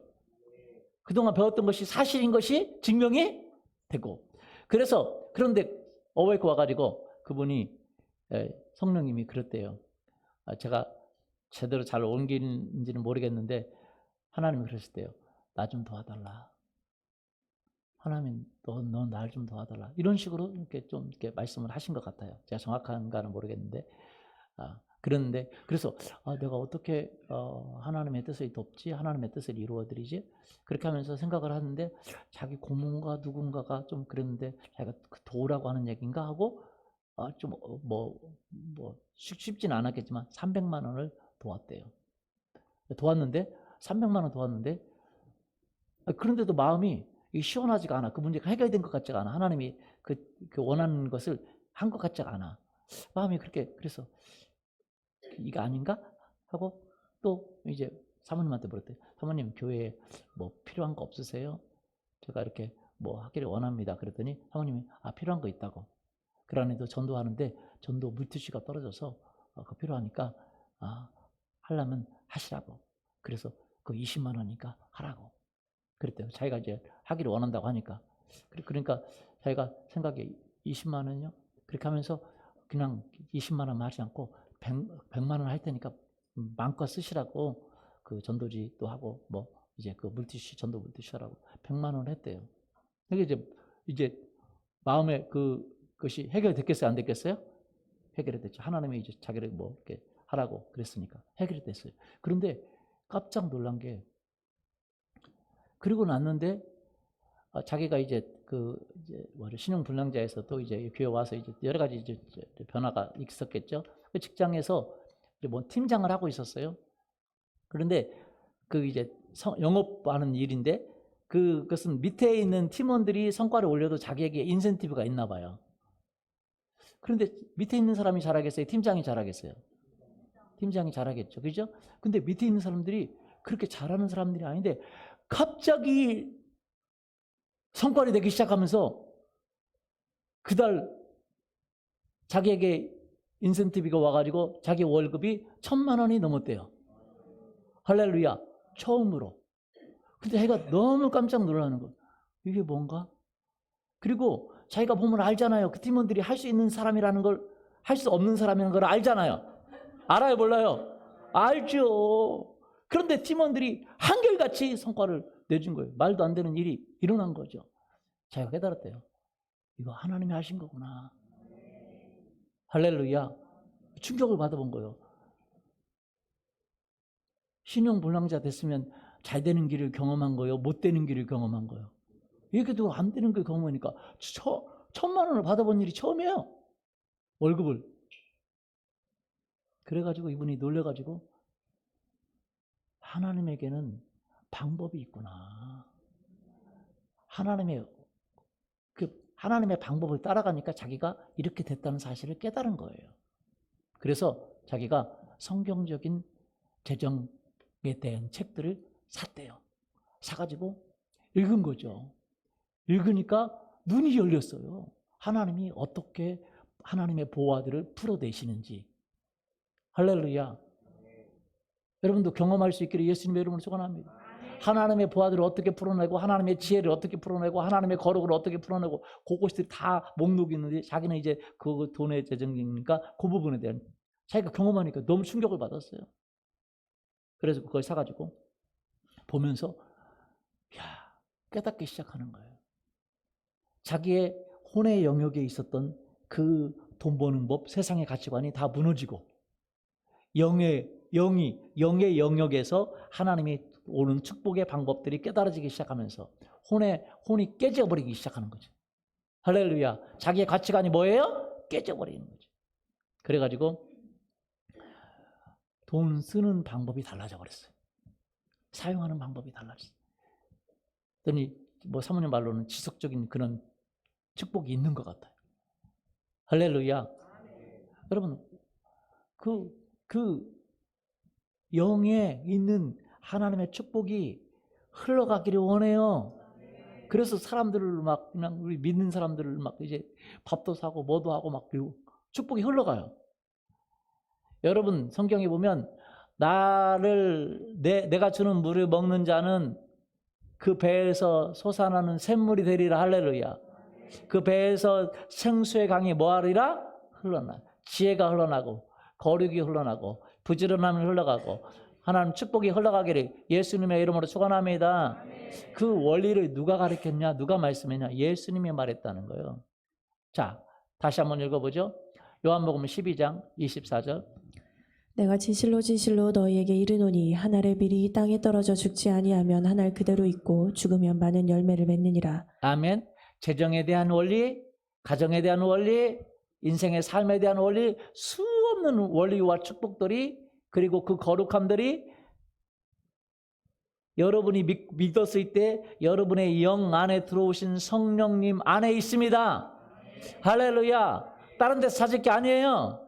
그동안 배웠던 것이 사실인 것이 증명이 되고. 그런데 어웨이크 와가지고 그분이 성령님이 그랬대요. 제가 제대로 잘 옮기는지는 모르겠는데 하나님이 그러셨대요. 나 좀 도와달라. 하나님 너 날 좀 도와달라. 이런 식으로 이렇게 말씀을 하신 것 같아요. 제가 정확한가는 모르겠는데 그랬는데 그래서 내가 어떻게 하나님의 뜻을 돕지? 하나님의 뜻을 이루어드리지? 그렇게 하면서 생각을 하는데 자기 고모가 누군가가 좀 그랬는데 자기가 도우라고 하는 얘기인가 하고 좀 쉽지는 않았겠지만 300만 원을 도왔대요. 도왔는데 300만 원 도왔는데 그런데도 마음이 시원하지가 않아. 그 문제가 해결된 것 같지가 않아. 하나님이 그 원하는 것을 한 것 같지가 않아. 마음이 그래서 이거 아닌가 하고 또 이제 사모님한테 물었대요. 사모님 교회에 뭐 필요한 거 없으세요? 제가 이렇게 뭐 하기를 원합니다. 그랬더니 사모님이 필요한 거 있다고. 그러니까 전도하는데 전도 물티슈가 떨어져서 그거 필요하니까 하려면 하시라고. 그래서 그 20만 원이니까 하라고. 그랬대요. 자기가 이제 하기를 원한다고 하니까. 그러니까 자기가 생각에 20만 원이요? 그렇게 하면서 그냥 20만 원 하지 않고 100만 원 할 테니까 마음껏 쓰시라고 그 전도지도 하고 뭐 이제 그 물티슈 전도 물티슈라고 100만 원 했대요. 그게 이제 마음에 그것이 해결됐겠어요? 안 됐겠어요? 해결이 됐죠. 하나님이 이제 자기를 뭐 이렇게 하라고 그랬으니까 해결이 됐어요. 그런데 깜짝 놀란 게 그러고 났는데 자기가 이제 신용불량자에서 또 이제 교회 와서 이제 여러 가지 이제 변화가 있었겠죠. 그 직장에서 이제 뭐 팀장을 하고 있었어요. 그런데 그 이제 영업하는 일인데 그것은 밑에 있는 팀원들이 성과를 올려도 자기에게 인센티브가 있나 봐요. 그런데 밑에 있는 사람이 잘하겠어요? 팀장이 잘하겠어요? 팀장이 잘하겠죠. 그죠? 근데 밑에 있는 사람들이 그렇게 잘하는 사람들이 아닌데 갑자기 성과를 내기 시작하면서 그달 자기에게 인센티브가 와가지고 자기 월급이 1,000만 원이 넘었대요. 할렐루야. 처음으로. 근데 자기가 너무 깜짝 놀라는 거예요. 이게 뭔가? 그리고 자기가 보면 알잖아요. 그 팀원들이 할 수 있는 사람이라는 걸, 할 수 없는 사람이라는 걸 알잖아요. 알아요, 몰라요? 알죠. 그런데 팀원들이 한결같이 성과를 내준 거예요. 말도 안 되는 일이 일어난 거죠. 자기가 깨달았대요. 이거 하나님이 하신 거구나. 할렐루야. 충격을 받아본 거예요. 신용불량자 됐으면 잘 되는 길을 경험한 거예요? 못 되는 길을 경험한 거예요? 이렇게도 안 되는 걸 경험하니까 1,000만 원을 받아본 일이 처음이에요. 월급을. 그래가지고 이분이 놀래가지고 하나님에게는 방법이 있구나. 하나님의 방법을 따라가니까 자기가 이렇게 됐다는 사실을 깨달은 거예요. 그래서 자기가 성경적인 재정에 대한 책들을 샀대요. 사가지고 읽은 거죠. 읽으니까 눈이 열렸어요. 하나님이 어떻게 하나님의 보화들을 풀어내시는지. 할렐루야. 여러분도 경험할 수 있기를 예수님의 이름으로 축원합니다. 하나님의 보화들을 어떻게 풀어내고 하나님의 지혜를 어떻게 풀어내고 하나님의 거룩을 어떻게 풀어내고 그것들이 다 목록이 있는데 자기는 이제 그 돈의 재정이니까 그 부분에 대한 자기가 경험하니까 너무 충격을 받았어요. 그래서 그걸 사가지고 보면서 깨닫기 시작하는 거예요. 자기의 혼의 영역에 있었던 그 돈 버는 법, 세상의 가치관이 다 무너지고 영의 영역에서 하나님이 오는 축복의 방법들이 깨달아지기 시작하면서 혼이 깨져버리기 시작하는 거죠. 할렐루야. 자기의 가치관이 뭐예요? 깨져버리는 거죠. 그래가지고 돈 쓰는 방법이 달라져 버렸어요. 사용하는 방법이 달라졌어요. 그랬더니 뭐 사모님 말로는 지속적인 그런 축복이 있는 것 같아요. 할렐루야. 여러분 그 영에 있는 하나님의 축복이 흘러가기를 원해요. 그래서 사람들을 막 그냥 우리 믿는 사람들을 막 이제 밥도 사고 뭐도 하고 막 그리고 축복이 흘러가요. 여러분 성경에 보면 내가 주는 물을 먹는 자는 그 배에서 솟아나는 샘물이 되리라. 할렐루야. 그 배에서 생수의 강이 뭐하리라? 흘러나. 지혜가 흘러나고 거룩이 흘러나고 부지런함이 흘러가고 하나님 축복이 흘러가기를 예수님의 이름으로 축원합니다. 그 원리를 누가 가르쳤냐? 누가 말씀했냐? 예수님이 말했다는 거예요. 자, 다시 한번 읽어보죠. 요한복음 12장 24절. 내가 진실로 진실로 너희에게 이르노니 한 알의 밀이 땅에 떨어져 죽지 아니하면 한 알 그대로 있고 죽으면 많은 열매를 맺느니라. 아멘. 재정에 대한 원리, 가정에 대한 원리, 인생의 삶에 대한 원리, 수없는 원리와 축복들이 그리고 그 거룩함들이 여러분이 믿었을 때 여러분의 영 안에 들어오신 성령님 안에 있습니다. 할렐루야. 다른 데서 찾을 게 아니에요.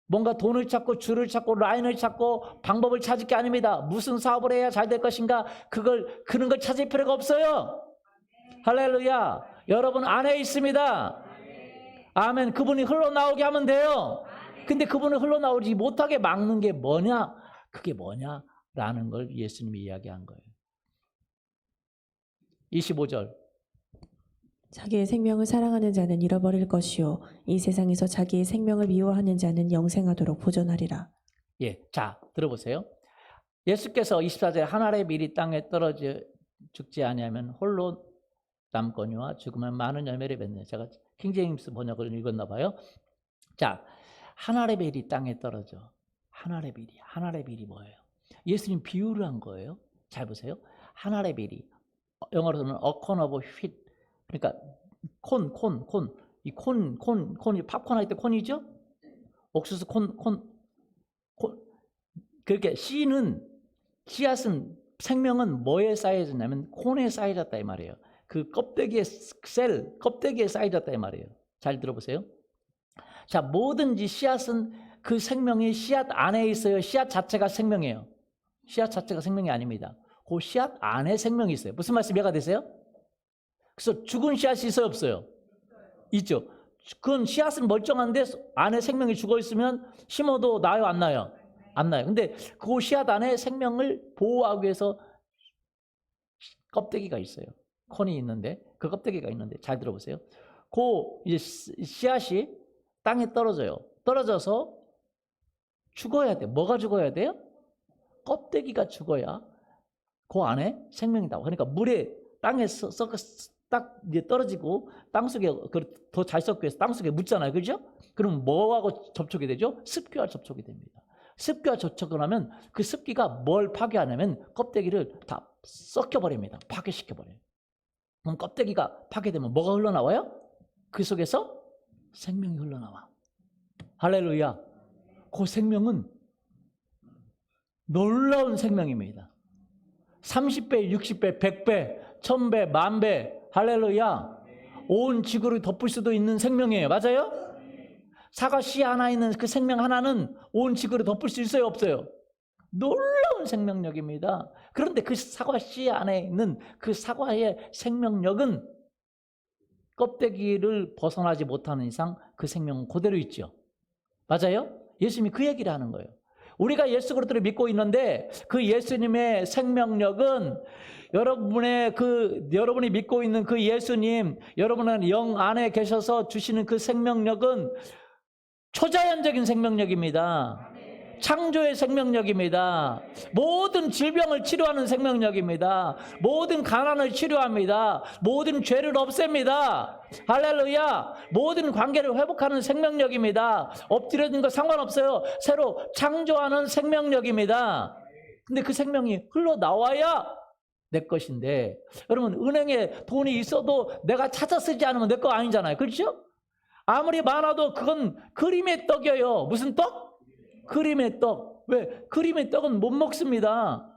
뭔가 돈을 찾고 줄을 찾고 라인을 찾고 방법을 찾을 게 아닙니다. 무슨 사업을 해야 잘 될 것인가 그런 걸 찾을 필요가 없어요. 할렐루야. 여러분 안에 있습니다. 아멘. 그분이 흘러나오게 하면 돼요. 근데 그분이 흘러나오지 못하게 막는 게 뭐냐? 그게 뭐냐라는 걸 예수님이 이야기한 거예요. 25절. 자기의 생명을 사랑하는 자는 잃어버릴 것이요 이 세상에서 자기의 생명을 미워하는 자는 영생하도록 보존하리라. 예, 자 들어보세요. 예수께서 24절에 한 알의 밀이 땅에 떨어져 죽지 아니하면 홀로 남거니와 죽으면 많은 열매를 맺느니라. 제가 킹제임스 번역을 읽었나 봐요. 자, 한 알의 밀이 땅에 떨어져. 한 알의 밀이 뭐예요? 예수님 비유를 한 거예요. 잘 보세요. 한 알의 밀이 영어로는 a corn of wheat. 그러니까 이 콘이 팝콘 할 때 콘이죠? 옥수수 콘. 그렇게 씨앗은 생명은 뭐에 쌓여졌냐면 콘에 쌓여졌다 이 말이에요. 그 껍데기에 쌓여졌다 이 말이에요. 잘 들어보세요. 자, 뭐든지 씨앗은 그 생명이 씨앗 안에 있어요. 씨앗 자체가 생명이에요. 씨앗 자체가 생명이 아닙니다. 그 씨앗 안에 생명이 있어요. 무슨 말씀 이해가 되세요? 그래서 죽은 씨앗이 있어요, 없어요? 있죠. 그건 씨앗은 멀쩡한데 안에 생명이 죽어 있으면 심어도 나요, 안 나요? 안 나요. 근데 그 씨앗 안에 생명을 보호하기 위해서 껍데기가 있어요. 콘이 있는데 그 껍데기가 있는데 잘 들어보세요. 그 이제 씨앗이 땅에 떨어져요. 떨어져서 죽어야 돼. 뭐가 죽어야 돼요? 껍데기가 죽어야 그 안에 생명이 나와. 그러니까 물에 땅에 딱 이제 떨어지고 땅 속에 더 잘 썩기 위해서 땅 속에 묻잖아요, 그죠? 그럼 뭐하고 접촉이 되죠? 습기와 접촉이 됩니다. 습기와 접촉을 하면 그 습기가 뭘 파괴하냐면 껍데기를 다 썩혀버립니다. 파괴시켜버려요. 그럼 껍데기가 파괴되면 뭐가 흘러나와요? 그 속에서 생명이 흘러나와. 할렐루야. 그 생명은 놀라운 생명입니다. 30배, 60배, 100배, 1000배, 10,000배. 할렐루야. 온 지구를 덮을 수도 있는 생명이에요. 맞아요? 사과 씨 하나 있는 그 생명 하나는 온 지구를 덮을 수 있어요, 없어요? 놀라운 생명력입니다. 그런데 그 사과 씨 안에 있는 그 사과의 생명력은 껍데기를 벗어나지 못하는 이상 그 생명은 그대로 있죠. 맞아요? 예수님이 그 얘기를 하는 거예요. 우리가 예수 그리스도를 믿고 있는데 그 예수님의 생명력은 여러분이 믿고 있는 그 예수님, 여러분의 영 안에 계셔서 주시는 그 생명력은 초자연적인 생명력입니다. 창조의 생명력입니다. 모든 질병을 치료하는 생명력입니다. 모든 가난을 치료합니다. 모든 죄를 없앱니다. 할렐루야. 모든 관계를 회복하는 생명력입니다. 엎드려진 거 상관없어요. 새로 창조하는 생명력입니다. 근데 그 생명이 흘러나와야 내 것인데, 여러분 은행에 돈이 있어도 내가 찾아 쓰지 않으면 내 거 아니잖아요. 그렇죠? 아무리 많아도 그건 그림의 떡이에요. 무슨 떡? 그림의 떡. 왜? 그림의 떡은 못 먹습니다.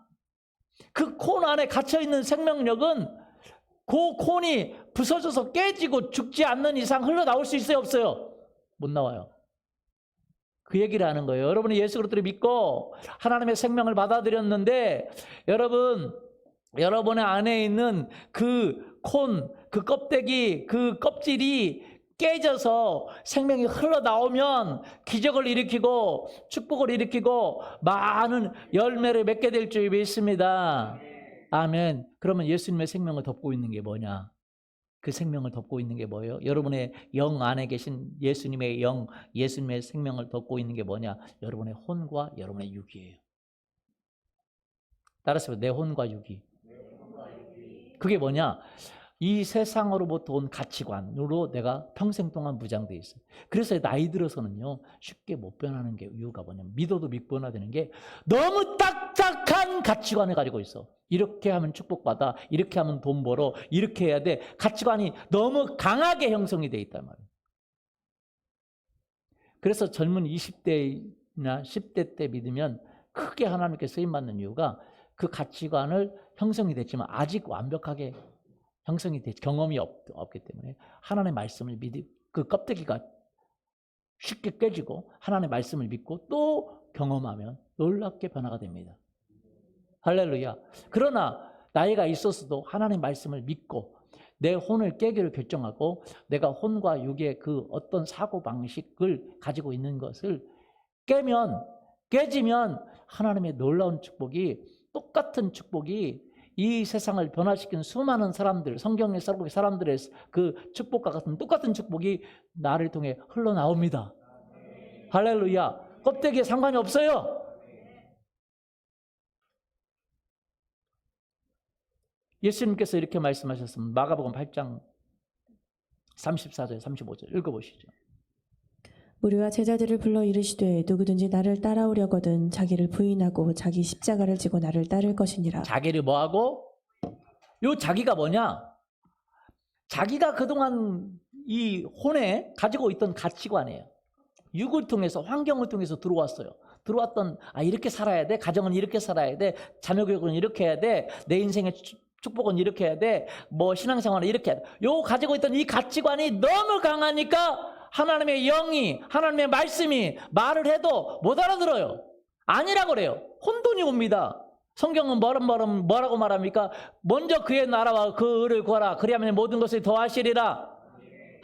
그 콘 안에 갇혀있는 생명력은 그 콘이 부서져서 깨지고 죽지 않는 이상 흘러나올 수 있어요? 없어요? 못 나와요. 그 얘기를 하는 거예요. 여러분이 예수 그리스도를 믿고 하나님의 생명을 받아들였는데 여러분의 안에 있는 그 콘, 그 껍데기, 그 껍질이 깨져서 생명이 흘러나오면 기적을 일으키고 축복을 일으키고 많은 열매를 맺게 될 줄 믿습니다. 아멘. 그러면 예수님의 생명을 덮고 있는 게 뭐냐? 그 생명을 덮고 있는 게 뭐예요? 여러분의 영 안에 계신 예수님의 영, 예수님의 생명을 덮고 있는 게 뭐냐? 여러분의 혼과 여러분의 육이에요. 따라서 내 혼과 육이. 그게 뭐냐? 이 세상으로부터 온 가치관으로 내가 평생 동안 무장되어 있어요. 그래서 나이 들어서는요 쉽게 못 변하는 게 이유가 뭐냐면, 믿어도 못 변화되는 게 너무 딱딱한 가치관을 가지고 있어. 이렇게 하면 축복받아, 이렇게 하면 돈 벌어, 이렇게 해야 돼. 가치관이 너무 강하게 형성이 돼 있단 말이에요. 그래서 젊은 20대나 10대 때 믿으면 크게 하나님께 쓰임받는 이유가 그 가치관을 형성이 됐지만 아직 완벽하게 형성이 돼 경험이 없기 때문에 하나님의 말씀을 그 껍데기가 쉽게 깨지고 하나님의 말씀을 믿고 또 경험하면 놀랍게 변화가 됩니다. 할렐루야. 그러나 나이가 있었어도 하나님의 말씀을 믿고 내 혼을 깨기로 결정하고 내가 혼과 육의 그 어떤 사고방식을 가지고 있는 것을 깨지면 하나님의 놀라운 축복이, 똑같은 축복이 이 세상을 변화시킨 수많은 사람들, 성경의 사람들의 그 축복과 같은 똑같은 축복이 나를 통해 흘러나옵니다. 할렐루야. 껍데기에 상관이 없어요. 예수님께서 이렇게 말씀하셨습니다. 마가복음 8장 34절 35절 읽어보시죠. 무리와 제자들을 불러 이르시되 누구든지 나를 따라오려거든 자기를 부인하고 자기 십자가를 지고 나를 따를 것이니라. 자기를 뭐하고? 요 자기가 뭐냐? 자기가 그동안 이 혼에 가지고 있던 가치관이에요. 육을 통해서, 환경을 통해서 들어왔어요. 들어왔던, 이렇게 살아야 돼, 가정은 이렇게 살아야 돼, 자녀교육은 이렇게 해야 돼, 내 인생의 축복은 이렇게 해야 돼, 뭐 신앙생활은 이렇게 해야 돼. 요 가지고 있던 이 가치관이 너무 강하니까 하나님의 영이, 하나님의 말씀이 말을 해도 못 알아들어요. 아니라고 그래요. 혼돈이 옵니다. 성경은 뭐라고 말합니까? 먼저 그의 나라와 그 의를 구하라. 그리하면 모든 것을 더하시리라.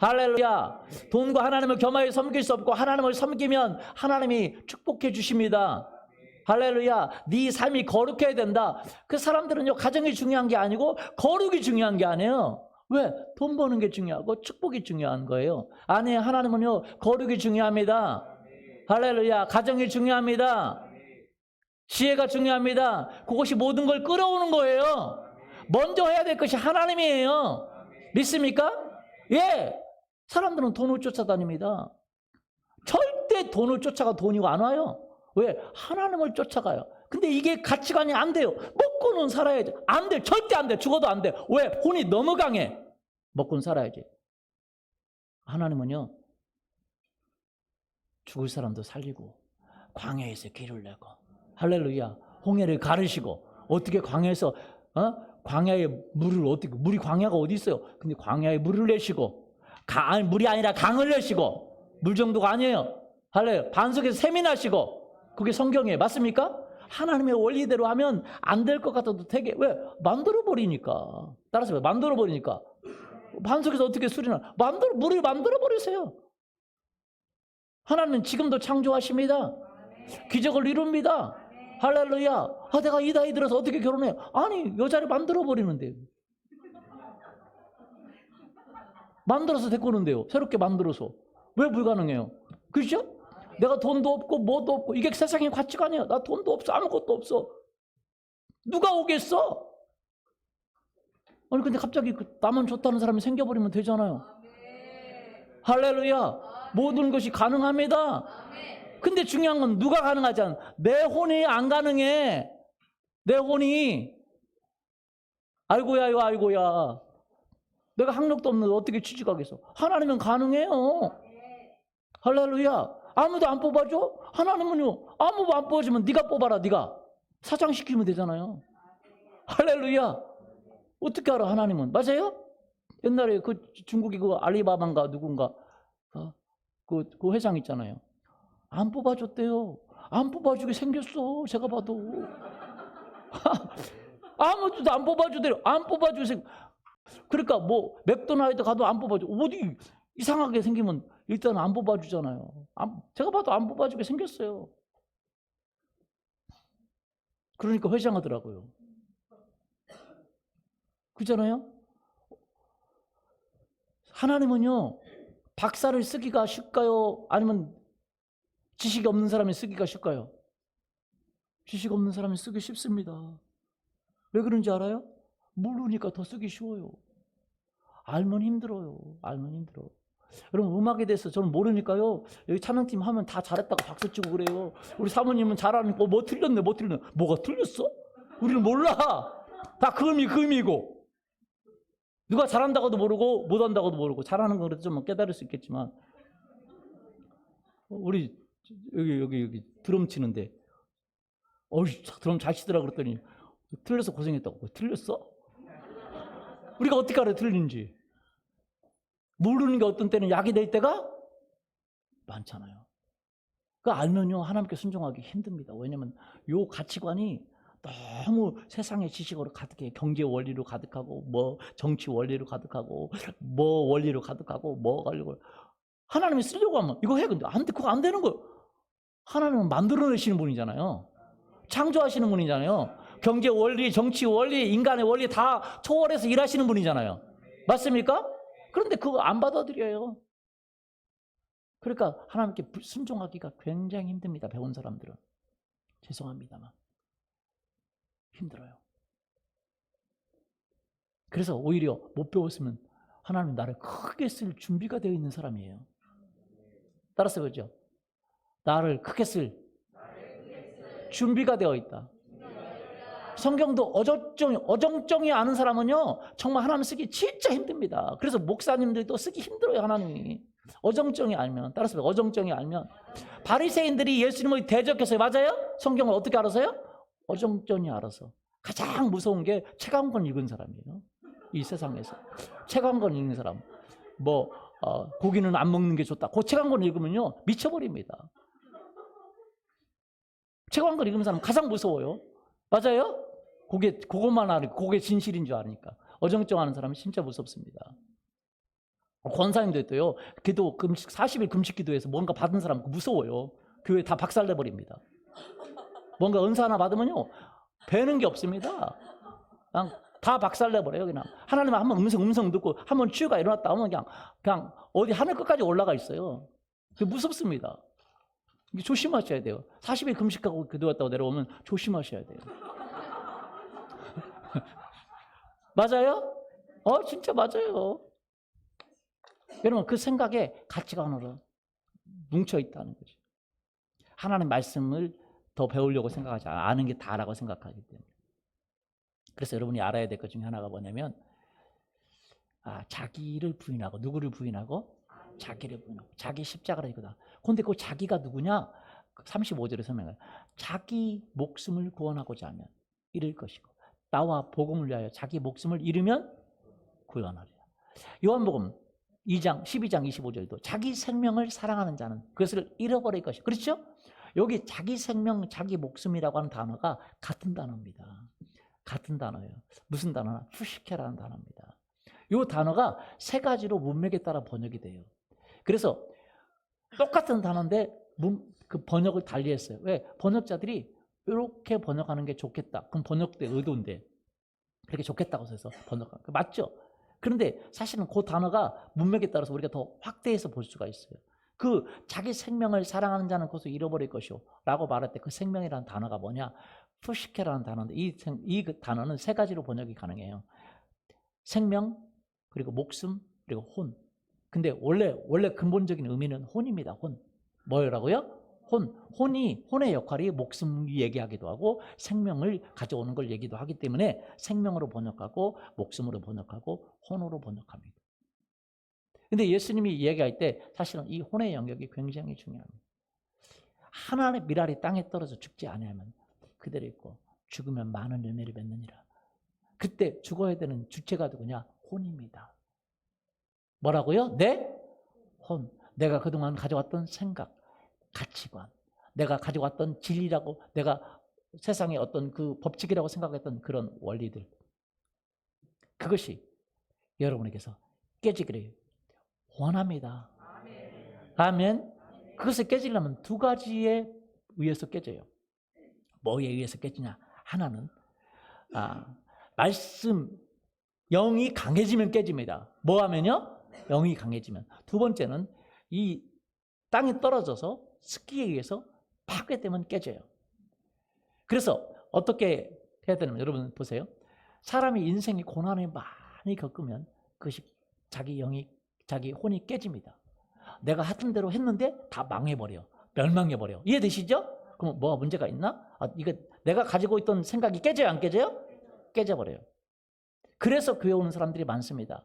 할렐루야. 돈과 하나님을 겸하여 섬길 수 없고 하나님을 섬기면 하나님이 축복해 주십니다. 할렐루야. 네 삶이 거룩해야 된다. 그 사람들은요, 가정이 중요한 게 아니고 거룩이 중요한 게 아니에요. 왜? 돈 버는 게 중요하고 축복이 중요한 거예요. 아니에요. 하나님은요, 거룩이 중요합니다. 할렐루야. 가정이 중요합니다. 지혜가 중요합니다. 그것이 모든 걸 끌어오는 거예요. 먼저 해야 될 것이 하나님이에요. 믿습니까? 예. 사람들은 돈을 쫓아다닙니다. 절대 돈을 쫓아가 돈이 안 와요. 왜? 하나님을 쫓아가요. 근데 이게 가치관이 안 돼요. 먹고는 살아야지. 안 돼. 절대 안 돼. 죽어도 안 돼. 왜? 혼이 너무 강해. 먹고는 살아야지. 하나님은요, 죽을 사람도 살리고 광야에서 길을 내고, 할렐루야, 홍해를 가르시고, 어떻게 광야에서 광야의 물을 어떻게, 물이 광야가 어디 있어요? 근데 광야에 물을 내시고, 물이 아니라 강을 내시고, 물 정도가 아니에요. 할렐루야. 반석에서 샘이 나시고, 그게 성경이에요. 맞습니까? 하나님의 원리대로 하면 안 될 것 같아도 되게, 왜? 만들어버리니까. 따라서 왜? 만들어버리니까. 반석에서 어떻게 술이 나? 물을 만들어 버리세요. 하나님은 지금도 창조하십니다. 기적을 이룹니다. 할렐루야. 아, 내가 이 나이 들어서 어떻게 결혼해? 아니, 여자를 만들어 버리는데요. 만들어서 데리고 오는데요. 새롭게 만들어서. 왜 불가능해요? 그죠? 내가 돈도 없고 뭐도 없고 이게 세상의 가치관이야. 나 돈도 없어. 아무것도 없어. 누가 오겠어? 아니 근데 갑자기 나만 좋다는 사람이 생겨버리면 되잖아요. 할렐루야. 모든 것이 가능합니다. 근데 중요한 건 누가 가능하지 않아. 내 혼이 안 가능해. 내 혼이. 아이고야 이거 아이고야. 내가 학력도 없는데 어떻게 취직하겠어. 하나님은 가능해요. 할렐루야. 아무도 안 뽑아줘? 하나님은요. 아무도 안 뽑아주면 네가 뽑아라. 네가 사장시키면 되잖아요. 할렐루야. 어떻게 알아 하나님은. 맞아요? 옛날에 그 중국의 그 알리바바인가 누군가 그 회장 있잖아요. 안 뽑아줬대요. 안 뽑아주게 생겼어. 제가 봐도. 아무도 안 뽑아주대요. 안 뽑아주세요. 그러니까 뭐 맥도날드 가도 안 뽑아줘. 어디 이상하게 생기면 일단 안 뽑아주잖아요. 제가 봐도 안 뽑아주게 생겼어요. 그러니까 회장하더라고요. 그잖아요. 하나님은요. 박사를 쓰기가 쉽까요? 아니면 지식이 없는 사람이 쓰기가 쉽까요? 지식 없는 사람이 쓰기 쉽습니다. 왜 그런지 알아요? 모르니까 더 쓰기 쉬워요. 알면 힘들어요. 알면 힘들어. 여러분 음악에 대해서 저는 모르니까요. 여기 찬양팀 하면 다 잘했다고 박수 치고 그래요. 우리 사모님은 잘하니까 뭐 틀렸네 뭐 틀렸네. 뭐가 틀렸어? 우리는 몰라. 다 그 의미고. 누가 잘한다고도 모르고 못한다고도 모르고. 잘하는 건 그래도 좀 깨달을 수 있겠지만 우리 여기 드럼 치는데 드럼 잘 치더라 그랬더니 틀려서 고생했다고. 틀렸어? 우리가 어떻게 알아요 틀린지. 모르는 게 어떤 때는 약이 될 때가 많잖아요. 그 알면요 하나님께 순종하기 힘듭니다. 왜냐하면 요 가치관이 너무 세상의 지식으로 가득해. 경제 원리로 가득하고 뭐 정치 원리로 가득하고 뭐 원리로 가득하고 뭐 가지고 하나님이 쓰려고 하면 이거 해. 근데 안 돼. 그거 안 되는 거예요. 하나님은 만들어내시는 분이잖아요. 창조하시는 분이잖아요. 경제 원리, 정치 원리, 인간의 원리 다 초월해서 일하시는 분이잖아요. 맞습니까? 그런데 그거 안 받아들여요. 그러니까 하나님께 순종하기가 굉장히 힘듭니다. 배운 사람들은. 죄송합니다만. 힘들어요. 그래서 오히려 못 배웠으면 하나님 나를 크게 쓸 준비가 되어 있는 사람이에요. 따라서 그렇죠? 나를 크게 쓸 준비가 되어 있다. 성경도 어정쩡히 아는 사람은요 정말 하나님 쓰기 진짜 힘듭니다. 그래서 목사님들도 쓰기 힘들어요. 하나님이 어정쩡히 알면. 따라서 어정쩡히 알면 바리새인들이 예수님을 대적했어요. 맞아요? 성경을 어떻게 알아서요? 어정쩡히 알아서. 가장 무서운 게 책 한 권 읽은 사람이에요. 이 세상에서 책 한 권 읽는 사람. 뭐 고기는 안 먹는 게 좋다. 그 책 한 권 읽으면요 미쳐버립니다. 책 한 권 읽는 사람 가장 무서워요. 맞아요? 그것만 알고 그게 진실인 줄 아니까. 어정쩡하는 사람은 진짜 무섭습니다. 권사님도 했대요. 기도 금식 40일 금식 기도해서 뭔가 받은 사람 무서워요. 교회 다 박살내 버립니다. 뭔가 은사 하나 받으면요 배는 게 없습니다. 그냥 다 박살내 버려요. 그냥 하나님은 한번 음성 듣고 한번 치유가 일어났다 하면 그냥 어디 하늘 끝까지 올라가 있어요. 그게 무섭습니다. 조심하셔야 돼요. 40일 금식하고 기도했다고 내려오면 조심하셔야 돼요. 맞아요? 진짜 맞아요. 여러분 그 생각에 가치관으로 뭉쳐 있다는 거죠. 하나님 말씀을 더 배우려고 생각하지 않아. 아는 게 다라고 생각하기 때문에. 그래서 여러분이 알아야 될 것 중에 하나가 뭐냐면 자기를 부인하고. 누구를 부인하고? 자기를 부인하고. 자기 십자가를 이거다. 근데 그 자기가 누구냐? 35절에 설명해요. 자기 목숨을 구원하고자 하면 잃을 것이고 나와 복음을 위하여 자기 목숨을 잃으면 구원하리라. 요한복음 2장 12장 25절도 자기 생명을 사랑하는 자는 그것을 잃어버릴 것이고. 그렇죠? 여기 자기 생명, 자기 목숨이라고 하는 단어가 같은 단어입니다. 같은 단어예요. 무슨 단어나? 푸시케라는 단어입니다. 이 단어가 세 가지로 문맥에 따라 번역이 돼요. 그래서 똑같은 단어인데 그 번역을 달리했어요. 왜? 번역자들이 이렇게 번역하는 게 좋겠다. 그럼 번역대 의도인데 그렇게 좋겠다고 해서 번역한 거 맞죠? 그런데 사실은 그 단어가 문맥에 따라서 우리가 더 확대해서 볼 수가 있어요. 그 자기 생명을 사랑하는 자는 그것을 잃어버릴 것이오 라고 말할 때 그 생명이라는 단어가 뭐냐? 푸시케라는 단어인데 이 단어는 세 가지로 번역이 가능해요. 생명, 그리고 목숨, 그리고 혼. 근데 원래 근본적인 의미는 혼입니다. 혼. 뭐라고요? 혼의 역할이 목숨 얘기하기도 하고 생명을 가져오는 걸 얘기도 하기 때문에 생명으로 번역하고 목숨으로 번역하고 혼으로 번역합니다. 근데 예수님이 이야기할 때 사실은 이 혼의 영역이 굉장히 중요합니다. 하나의 밀알이 땅에 떨어져 죽지 않으면 그대로 있고 죽으면 많은 열매를 맺느니라. 그때 죽어야 되는 주체가 누구냐? 혼입니다. 뭐라고요? 혼. 내가 그동안 가져왔던 생각, 가치관, 내가 가져왔던 진리라고, 내가 세상의 어떤 그 법칙이라고 생각했던 그런 원리들, 그것이 여러분에게서 깨지기를 원합니다. 아멘. 그것을 깨지려면 두 가지에 의해서 깨져요. 뭐에 의해서 깨지냐? 하나는 말씀, 영이 강해지면 깨집니다. 뭐 하면요? 영이 강해지면. 두 번째는 이 땅에 떨어져서 습기에 의해서 파괴되면 깨져요. 그래서 어떻게 해야 되냐면 여러분 보세요. 사람이 인생의 고난을 많이 겪으면 그것이 자기 혼이 깨집니다. 내가 하던 대로 했는데 다 망해버려. 멸망해버려. 이해되시죠? 그럼 뭐가 문제가 있나? 이거 내가 가지고 있던 생각이 깨져요? 안 깨져요? 깨져버려요. 그래서 교회 오는 사람들이 많습니다.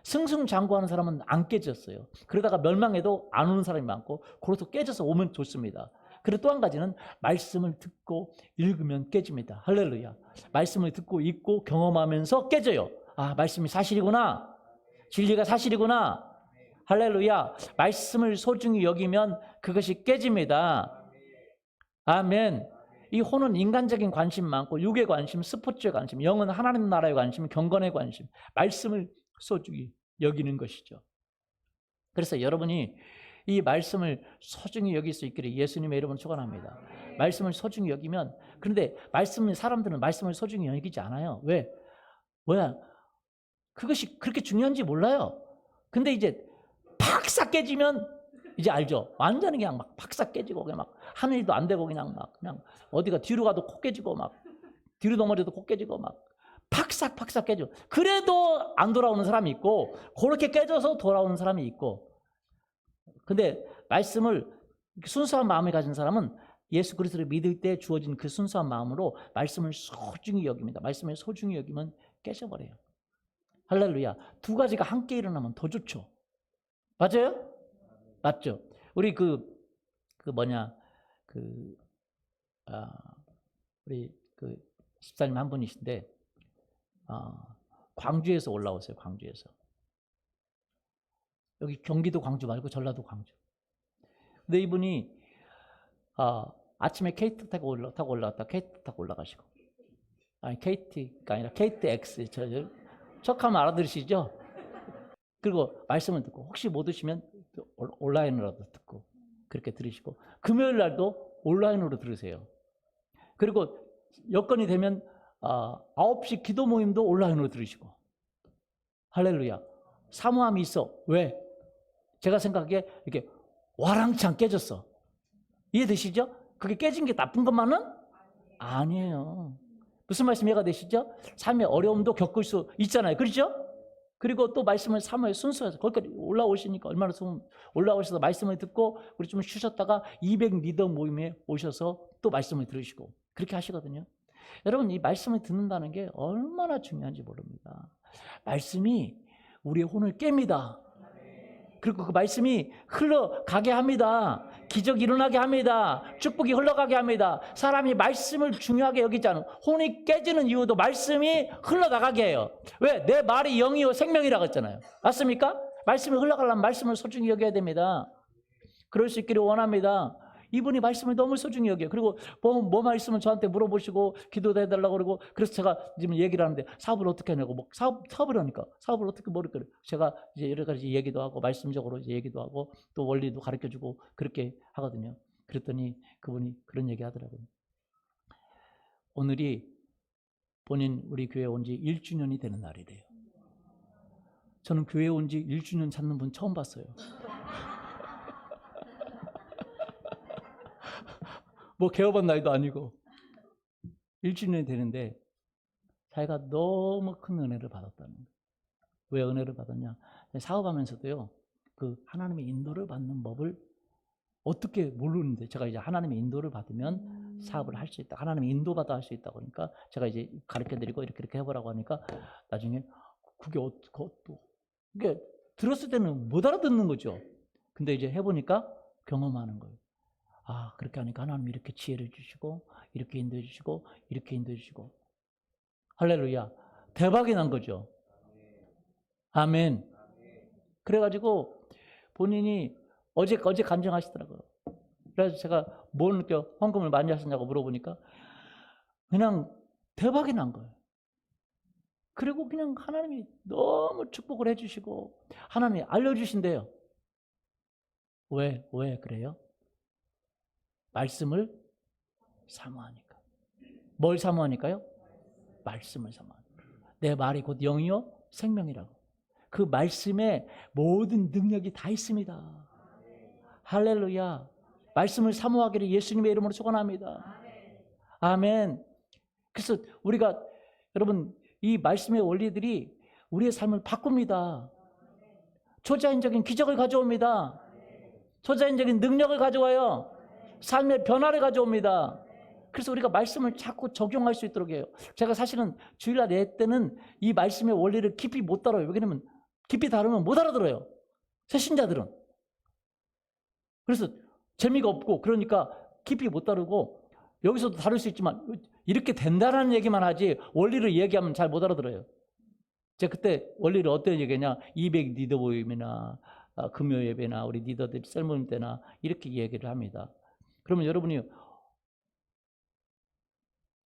승승장구하는 사람은 안 깨졌어요. 그러다가 멸망해도 안 오는 사람이 많고 그래서 깨져서 오면 좋습니다. 그리고 또 한 가지는 말씀을 듣고 읽으면 깨집니다. 할렐루야. 말씀을 듣고 읽고 경험하면서 깨져요. 말씀이 사실이구나. 진리가 사실이구나. 할렐루야. 말씀을 소중히 여기면 그것이 깨집니다. 아멘. 이 혼은 인간적인 관심 많고 육의 관심, 스포츠의 관심, 영은 하나님 나라의 관심, 경건의 관심, 말씀을 소중히 여기는 것이죠. 그래서 여러분이 이 말씀을 소중히 여길 수 있기를 예수님의 이름으로 축원합니다. 말씀을 소중히 여기면, 그런데 사람들은 말씀을 소중히 여기지 않아요. 왜? 그것이 그렇게 중요한지 몰라요. 근데 이제 팍싹 깨지면 이제 알죠. 완전히 그냥 막 팍싹 깨지고 그냥 막 하는 일도 안 되고 그냥 어디가 뒤로 가도 코 깨지고 막 뒤로 넘어져도 코 깨지고 막 팍싹 깨져. 그래도 안 돌아오는 사람이 있고 그렇게 깨져서 돌아오는 사람이 있고. 근데 말씀을 순수한 마음을 가진 사람은 예수 그리스도를 믿을 때 주어진 그 순수한 마음으로 말씀을 소중히 여깁니다. 말씀을 소중히 여기면 깨져버려요. 할렐루야. 두 가지가 함께 일어나면 더 좋죠. 맞아요? 맞죠? 우리 우리 집사님 한 분이신데 광주에서 올라오세요. 광주에서. 여기 경기도 광주 말고 전라도 광주. 근데 이분이 아침에 KT 타고 올라왔다 KT 타고 올라가시고, KT가 아니라 KTX, 척하면 알아들으시죠? 그리고 말씀을 듣고 혹시 못 오시면 온라인으로도 듣고 그렇게 들으시고, 금요일 날도 온라인으로 들으세요. 그리고 여건이 되면 9시 기도 모임도 온라인으로 들으시고. 할렐루야. 사모함이 있어. 왜? 제가 생각하기에 이렇게 와랑창 깨졌어. 이해되시죠? 그게 깨진 게 나쁜 것만은 아니에요. 무슨 말씀 이해가 되시죠? 삶의 어려움도 겪을 수 있잖아요. 그렇죠? 그리고 또 말씀을 사모에 순수해서 거기까지 올라오시니까 얼마나 올라오셔서 말씀을 듣고 우리 좀 쉬셨다가 200 리더 모임에 오셔서 또 말씀을 들으시고 그렇게 하시거든요. 여러분, 이 말씀을 듣는다는 게 얼마나 중요한지 모릅니다. 말씀이 우리의 혼을 깹니다. 그리고 그 말씀이 흘러가게 합니다. 기적이 일어나게 합니다. 축복이 흘러가게 합니다. 사람이 말씀을 중요하게 여기지 않은, 혼이 깨지는 이유도 말씀이 흘러나가게 해요. 왜? 내 말이 영이요 생명이라고 했잖아요. 맞습니까? 말씀이 흘러가려면 말씀을 소중히 여겨야 됩니다. 그럴 수 있기를 원합니다. 이분이 말씀을 너무 소중히 여겨요. 그리고 뭐 말씀을 저한테 물어보시고 기도도 해달라고 그러고, 그래서 제가 지금 얘기를 하는데 사업을 어떻게 하냐고, 뭐 사업을 하니까 사업을 어떻게 모르겠어요. 제가 이제 여러 가지 얘기도 하고 말씀적으로 이제 얘기도 하고 또 원리도 가르쳐주고 그렇게 하거든요. 그랬더니 그분이 그런 얘기 하더라고요. 오늘이 본인 우리 교회 온 지 1주년이 되는 날이래요. 저는 교회 온 지 1주년 찾는 분 처음 봤어요. 뭐 개업한 날도 아니고 1주년이 되는데 자기가 너무 큰 은혜를 받았다는 거예요. 왜 은혜를 받았냐? 사업하면서도요, 그 하나님의 인도를 받는 법을 어떻게 모르는데, 제가 이제 하나님의 인도를 받으면 사업을 할 수 있다, 하나님의 인도받아 할 수 있다 그러니까 제가 이제 가르쳐드리고 이렇게 해보라고 하니까 나중에 그게 이게 들었을 때는 못 알아듣는 거죠. 근데 이제 해보니까 경험하는 거예요. 아, 그렇게 하니까 하나님이 이렇게 지혜를 주시고 이렇게 인도해 주시고 이렇게 인도해 주시고. 할렐루야. 대박이 난 거죠. 아멘. 그래가지고 본인이 어제 간증하시더라고요. 그래서 제가 뭘 헌금을 많이 하셨냐고 물어보니까 그냥 대박이 난 거예요. 그리고 그냥 하나님이 너무 축복을 해주시고 하나님이 알려주신대요. 왜 그래요? 말씀을 사모하니까. 뭘 사모하니까요? 말씀을 사모하니까. 내 말이 곧 영이요 생명이라고. 그 말씀에 모든 능력이 다 있습니다. 할렐루야. 말씀을 사모하기를 예수님의 이름으로 축원합니다. 아멘. 그래서 우리가, 여러분, 이 말씀의 원리들이 우리의 삶을 바꿉니다. 초자연적인 기적을 가져옵니다. 초자연적인 능력을 가져와요. 삶의 변화를 가져옵니다. 그래서 우리가 말씀을 자꾸 적용할 수 있도록 해요. 제가 사실은 주일날 예 때는 이 말씀의 원리를 깊이 못 다뤄요. 왜냐면 깊이 다루면 못 알아들어요, 새신자들은. 그래서 재미가 없고, 그러니까 깊이 못 다루고, 여기서도 다룰 수 있지만 이렇게 된다는 얘기만 하지 원리를 얘기하면 잘 못 알아들어요. 제가 그때 원리를 어떻게 얘기했냐, 200 리더 모임이나 금요 예배나 우리 리더들 셀모임 때나 이렇게 얘기를 합니다. 그러면 여러분이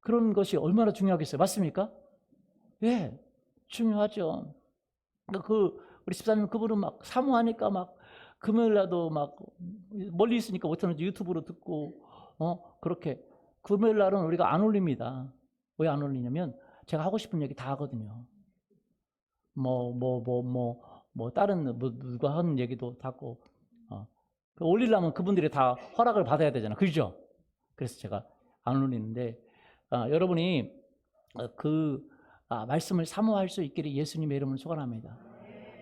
그런 것이 얼마나 중요하겠어요? 맞습니까? 예, 중요하죠. 우리 집사님 그분은 막 사모하니까 막 금요일날도 막 멀리 있으니까 못하는지 유튜브로 듣고 그렇게. 금요일날은 우리가 안 올립니다. 왜 안 올리냐면 제가 하고 싶은 얘기 다 하거든요. 다른 누가 하는 얘기도 다 하고 올리려면 그분들이 다 허락을 받아야 되잖아요. 그죠? 그래서 제가 안 올리는데 여러분이 말씀을 사모할 수 있기를 예수님의 이름으로 축원합니다.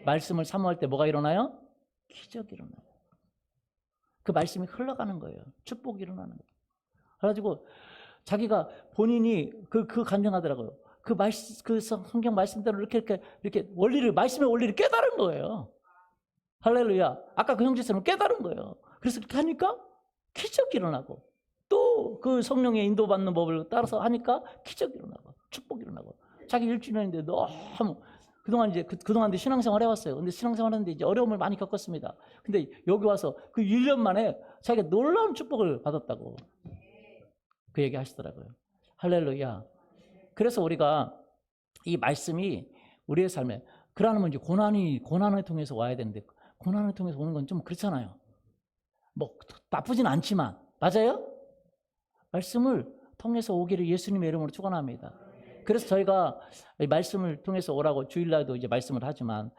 말씀을 사모할 때 뭐가 일어나요? 기적이 일어나요. 그 말씀이 흘러가는 거예요. 축복이 일어나는 거예요. 그래가지고 자기가 본인이 그 간증하더라고요. 그 성경 말씀대로 이렇게 말씀의 원리를 깨달은 거예요. 할렐루야. 아까 그 형제처럼 깨달은 거예요. 그래서 그렇게 하니까 기적이 일어나고, 또 그 성령의 인도받는 법을 따라서 하니까 기적이 일어나고 축복이 일어나고. 자기 1주년인데 너무 그동안 신앙생활 해왔어요. 근데 신앙생활 하는데 이제 어려움을 많이 겪었습니다. 근데 여기 와서 그 1년 만에 자기가 놀라운 축복을 받았다고 그 얘기 하시더라고요. 할렐루야. 그래서 우리가 이 말씀이 우리의 삶에, 그러면 이제 고난을 통해서 와야 되는데, 고난을 통해서 오는 건 좀 그렇잖아요. 뭐 나쁘진 않지만, 맞아요? 말씀을 통해서 오기를 예수님의 이름으로 축원합니다. 그래서 저희가 이 말씀을 통해서 오라고 주일날도 이제 말씀을 하지만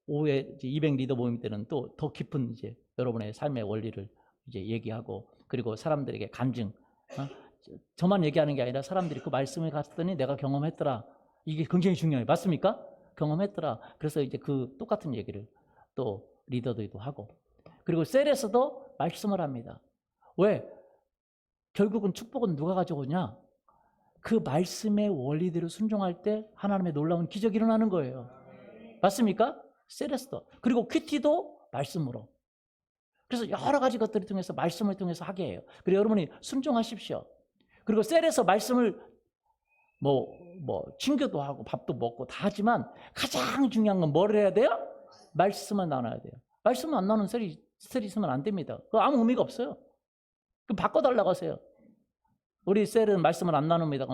오후에 200 리더 모임 때는 또 더 깊은 이제 여러분의 삶의 원리를 이제 얘기하고, 그리고 사람들에게 간증. 저만 얘기하는 게 아니라 사람들이 그 말씀을 갔더니 내가 경험했더라. 이게 굉장히 중요해요. 맞습니까? 경험했더라. 그래서 이제 그 똑같은 얘기를 또 리더들도 하고, 그리고 셀에서도 말씀을 합니다. 왜? 결국은 축복은 누가 가져오냐? 그 말씀의 원리대로 순종할 때 하나님의 놀라운 기적이 일어나는 거예요. 맞습니까? 셀에서도. 그리고 큐티도 말씀으로. 그래서 여러 가지 것들을 통해서 말씀을 통해서 하게 해요. 그리고 여러분이 순종하십시오. 그리고 셀에서 말씀을 친교도 하고 밥도 먹고 다 하지만 가장 중요한 건 뭘 해야 돼요? 말씀을 나눠야 돼요. 말씀을 안 나누는 셀이 스트레스 있으면 안 됩니다. 그거 아무 의미가 없어요. 그럼 바꿔달라고 하세요. 우리 셀은 말씀을 안 나눕니다.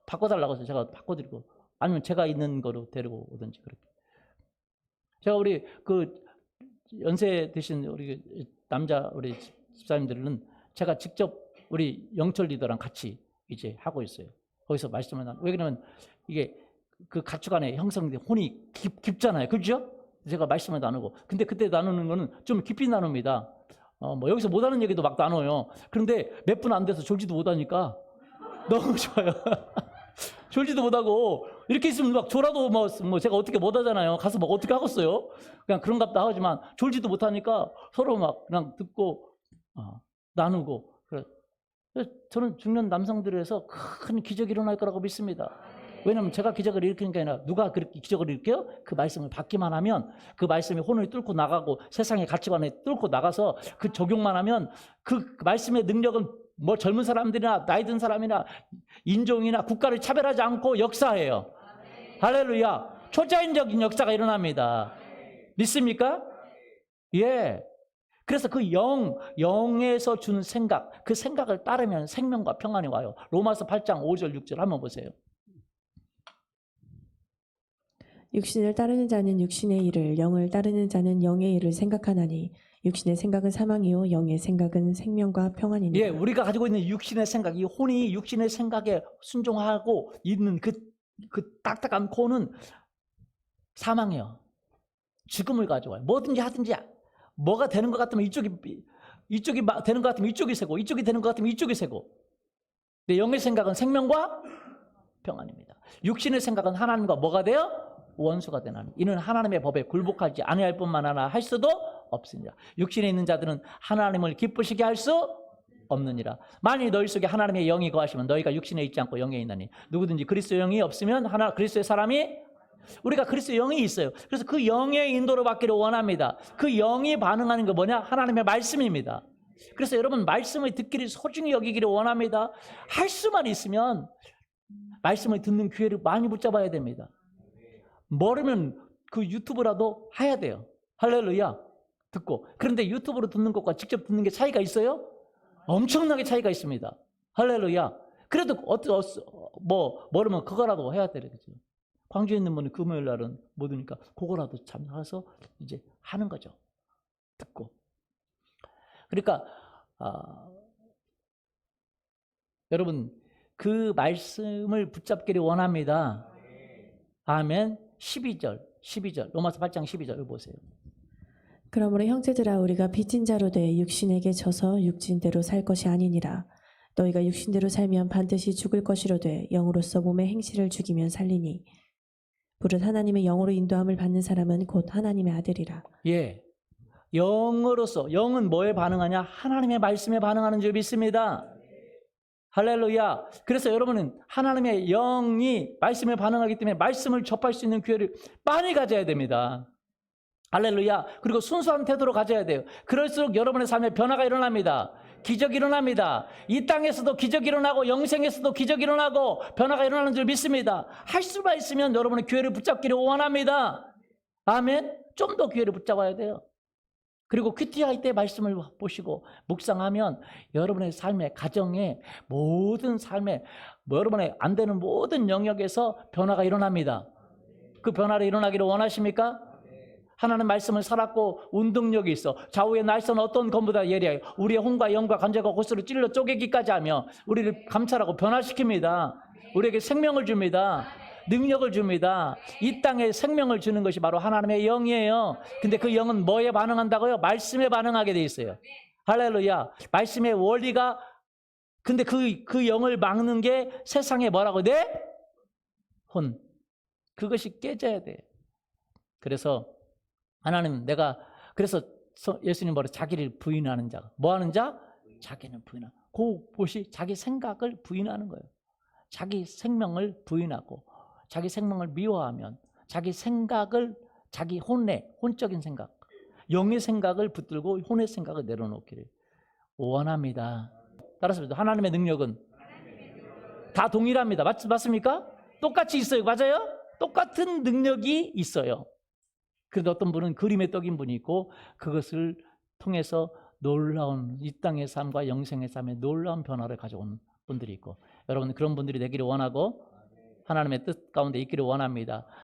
바꿔달라고 해서 제가 바꿔드리고, 아니면 제가 있는 거로 데리고 오든지 그렇게. 제가 우리 그 연세 드신 우리 남자 우리 집사님들은 제가 직접 우리 영철 리더랑 같이 이제 하고 있어요. 거기서 말씀을 왜 그러면 이게 그 가축 안에 형성된 혼이 깊잖아요. 그렇죠? 제가 말씀을 나누고. 근데 그때 나누는 거는 좀 깊이 나눕니다. 뭐 여기서 못하는 얘기도 막 나눠요. 그런데 몇 분 안 돼서 졸지도 못하니까 너무 좋아요. 졸지도 못하고 이렇게 있으면 막 졸아도 뭐 제가 어떻게 못하잖아요. 가서 뭐 어떻게 하겠어요? 그냥 그런갑다 하지만 졸지도 못하니까 서로 막 그냥 듣고 나누고. 그래서 저는 중년 남성들에서 큰 기적이 일어날 거라고 믿습니다. 왜냐하면 제가 기적을 일으키는 게 아니라 누가 그렇게 기적을 일으켜요? 그 말씀을 받기만 하면 그 말씀이 혼을 뚫고 나가고 세상의 가치관에 뚫고 나가서 그 적용만 하면 그 말씀의 능력은 뭐 젊은 사람들이나 나이 든 사람이나 인종이나 국가를 차별하지 않고 역사해요. 할렐루야. 초자연적인 역사가 일어납니다. 믿습니까? 예. 그래서 그 영에서 주는 생각, 그 생각을 따르면 생명과 평안이 와요. 로마서 8장 5절 6절 한번 보세요. 육신을 따르는 자는 육신의 일을, 영을 따르는 자는 영의 일을 생각하나니 육신의 생각은 사망이요 영의 생각은 생명과 평안이니라. 예, 우리가 가지고 있는 육신의 생각, 이 혼이 육신의 생각에 순종하고 있는 그 딱딱한 코는 사망이에요. 죽음을 가져와요. 뭐든지 하든지 뭐가 되는 것 같으면 이쪽이 되는 것 같으면 이쪽이 세고, 이쪽이 되는 것 같으면 이쪽이 세고. 근데 영의 생각은 생명과 평안입니다. 육신의 생각은 하나님과 뭐가 돼요? 원수가 되나니 이는 하나님의 법에 굴복하지 아니할 뿐만 아니라 할 수도 없으니라. 육신에 있는 자들은 하나님을 기쁘시게 할 수 없느니라. 만일 너희 속에 하나님의 영이 거하시면 너희가 육신에 있지 않고 영에 있나니 누구든지 그리스도의 영이 없으면 그리스도의 사람이 우리가 그리스도의 영이 있어요. 그래서 그 영의 인도를 받기를 원합니다. 그 영이 반응하는 거 뭐냐? 하나님의 말씀입니다. 그래서 여러분 말씀을 듣기를 소중히 여기기를 원합니다. 할 수만 있으면 말씀을 듣는 기회를 많이 붙잡아야 됩니다. 모르면 그 유튜브라도 해야 돼요. 할렐루야. 듣고. 그런데 유튜브로 듣는 것과 직접 듣는 게 차이가 있어요? 엄청나게 차이가 있습니다. 할렐루야. 그래도 모르면 그거라도 해야 되겠죠. 광주에 있는 분은 금요일 날은 못 오니까 그거라도 참여해서 이제 하는 거죠. 듣고. 그러니까 여러분 그 말씀을 붙잡기를 원합니다. 아멘. 12절 로마서 8장 12절 보세요. 그러므로 형제들아 우리가 빚진 자로 돼 육신에게 져서 육신대로 살 것이 아니니라. 너희가 육신대로 살면 반드시 죽을 것이로되 영으로서 몸의 행실을 죽이면 살리니 무릇 하나님의 영으로 인도함을 받는 사람은 곧 하나님의 아들이라. 예, 영으로서 영은 뭐에 반응하냐? 하나님의 말씀에 반응하는 줄 믿습니다. 할렐루야. 그래서 여러분은 하나님의 영이 말씀에 반응하기 때문에 말씀을 접할 수 있는 기회를 많이 가져야 됩니다. 할렐루야. 그리고 순수한 태도로 가져야 돼요. 그럴수록 여러분의 삶에 변화가 일어납니다. 기적이 일어납니다. 이 땅에서도 기적이 일어나고 영생에서도 기적이 일어나고 변화가 일어나는 줄 믿습니다. 할 수만 있으면 여러분의 기회를 붙잡기를 원합니다. 아멘. 좀 더 기회를 붙잡아야 돼요. 그리고 큐티할 때 말씀을 보시고 묵상하면 여러분의 삶의 가정에 모든 삶에 여러분의 안 되는 모든 영역에서 변화가 일어납니다. 그 변화를 일어나기를 원하십니까? 하나님 말씀을 살았고 운동력이 있어. 좌우의 날선 어떤 검보다 예리하여 우리의 혼과 영과 관절과 골수를 찔러 쪼개기까지 하며 우리를 감찰하고 변화시킵니다. 우리에게 생명을 줍니다. 능력을 줍니다. 이 땅에 생명을 주는 것이 바로 하나님의 영이에요. 근데 그 영은 뭐에 반응한다고요? 말씀에 반응하게 돼 있어요. 할렐루야. 말씀의 원리가 근데 그 영을 막는 게 세상에 뭐라고 돼? 혼. 그것이 깨져야 돼요. 그래서 하나님 그래서 예수님 뭐래? 자기를 부인하는 자. 뭐 하는 자? 자기는 부인하는. 그것이 자기 생각을 부인하는 거예요. 자기 생명을 부인하고 자기 생명을 미워하면 자기 생각을 자기 혼적인 생각, 영의 생각을 붙들고 혼의 생각을 내려놓기를 원합니다. 따라서 하나님의 능력은 다 동일합니다. 맞습니까? 똑같이 있어요. 맞아요? 똑같은 능력이 있어요. 그런데 어떤 분은 그림에 떡인 분이 있고 그것을 통해서 놀라운 이 땅의 삶과 영생의 삶에 놀라운 변화를 가져온 분들이 있고, 여러분 그런 분들이 되기를 원하고 하나님의 뜻 가운데 있기를 원합니다.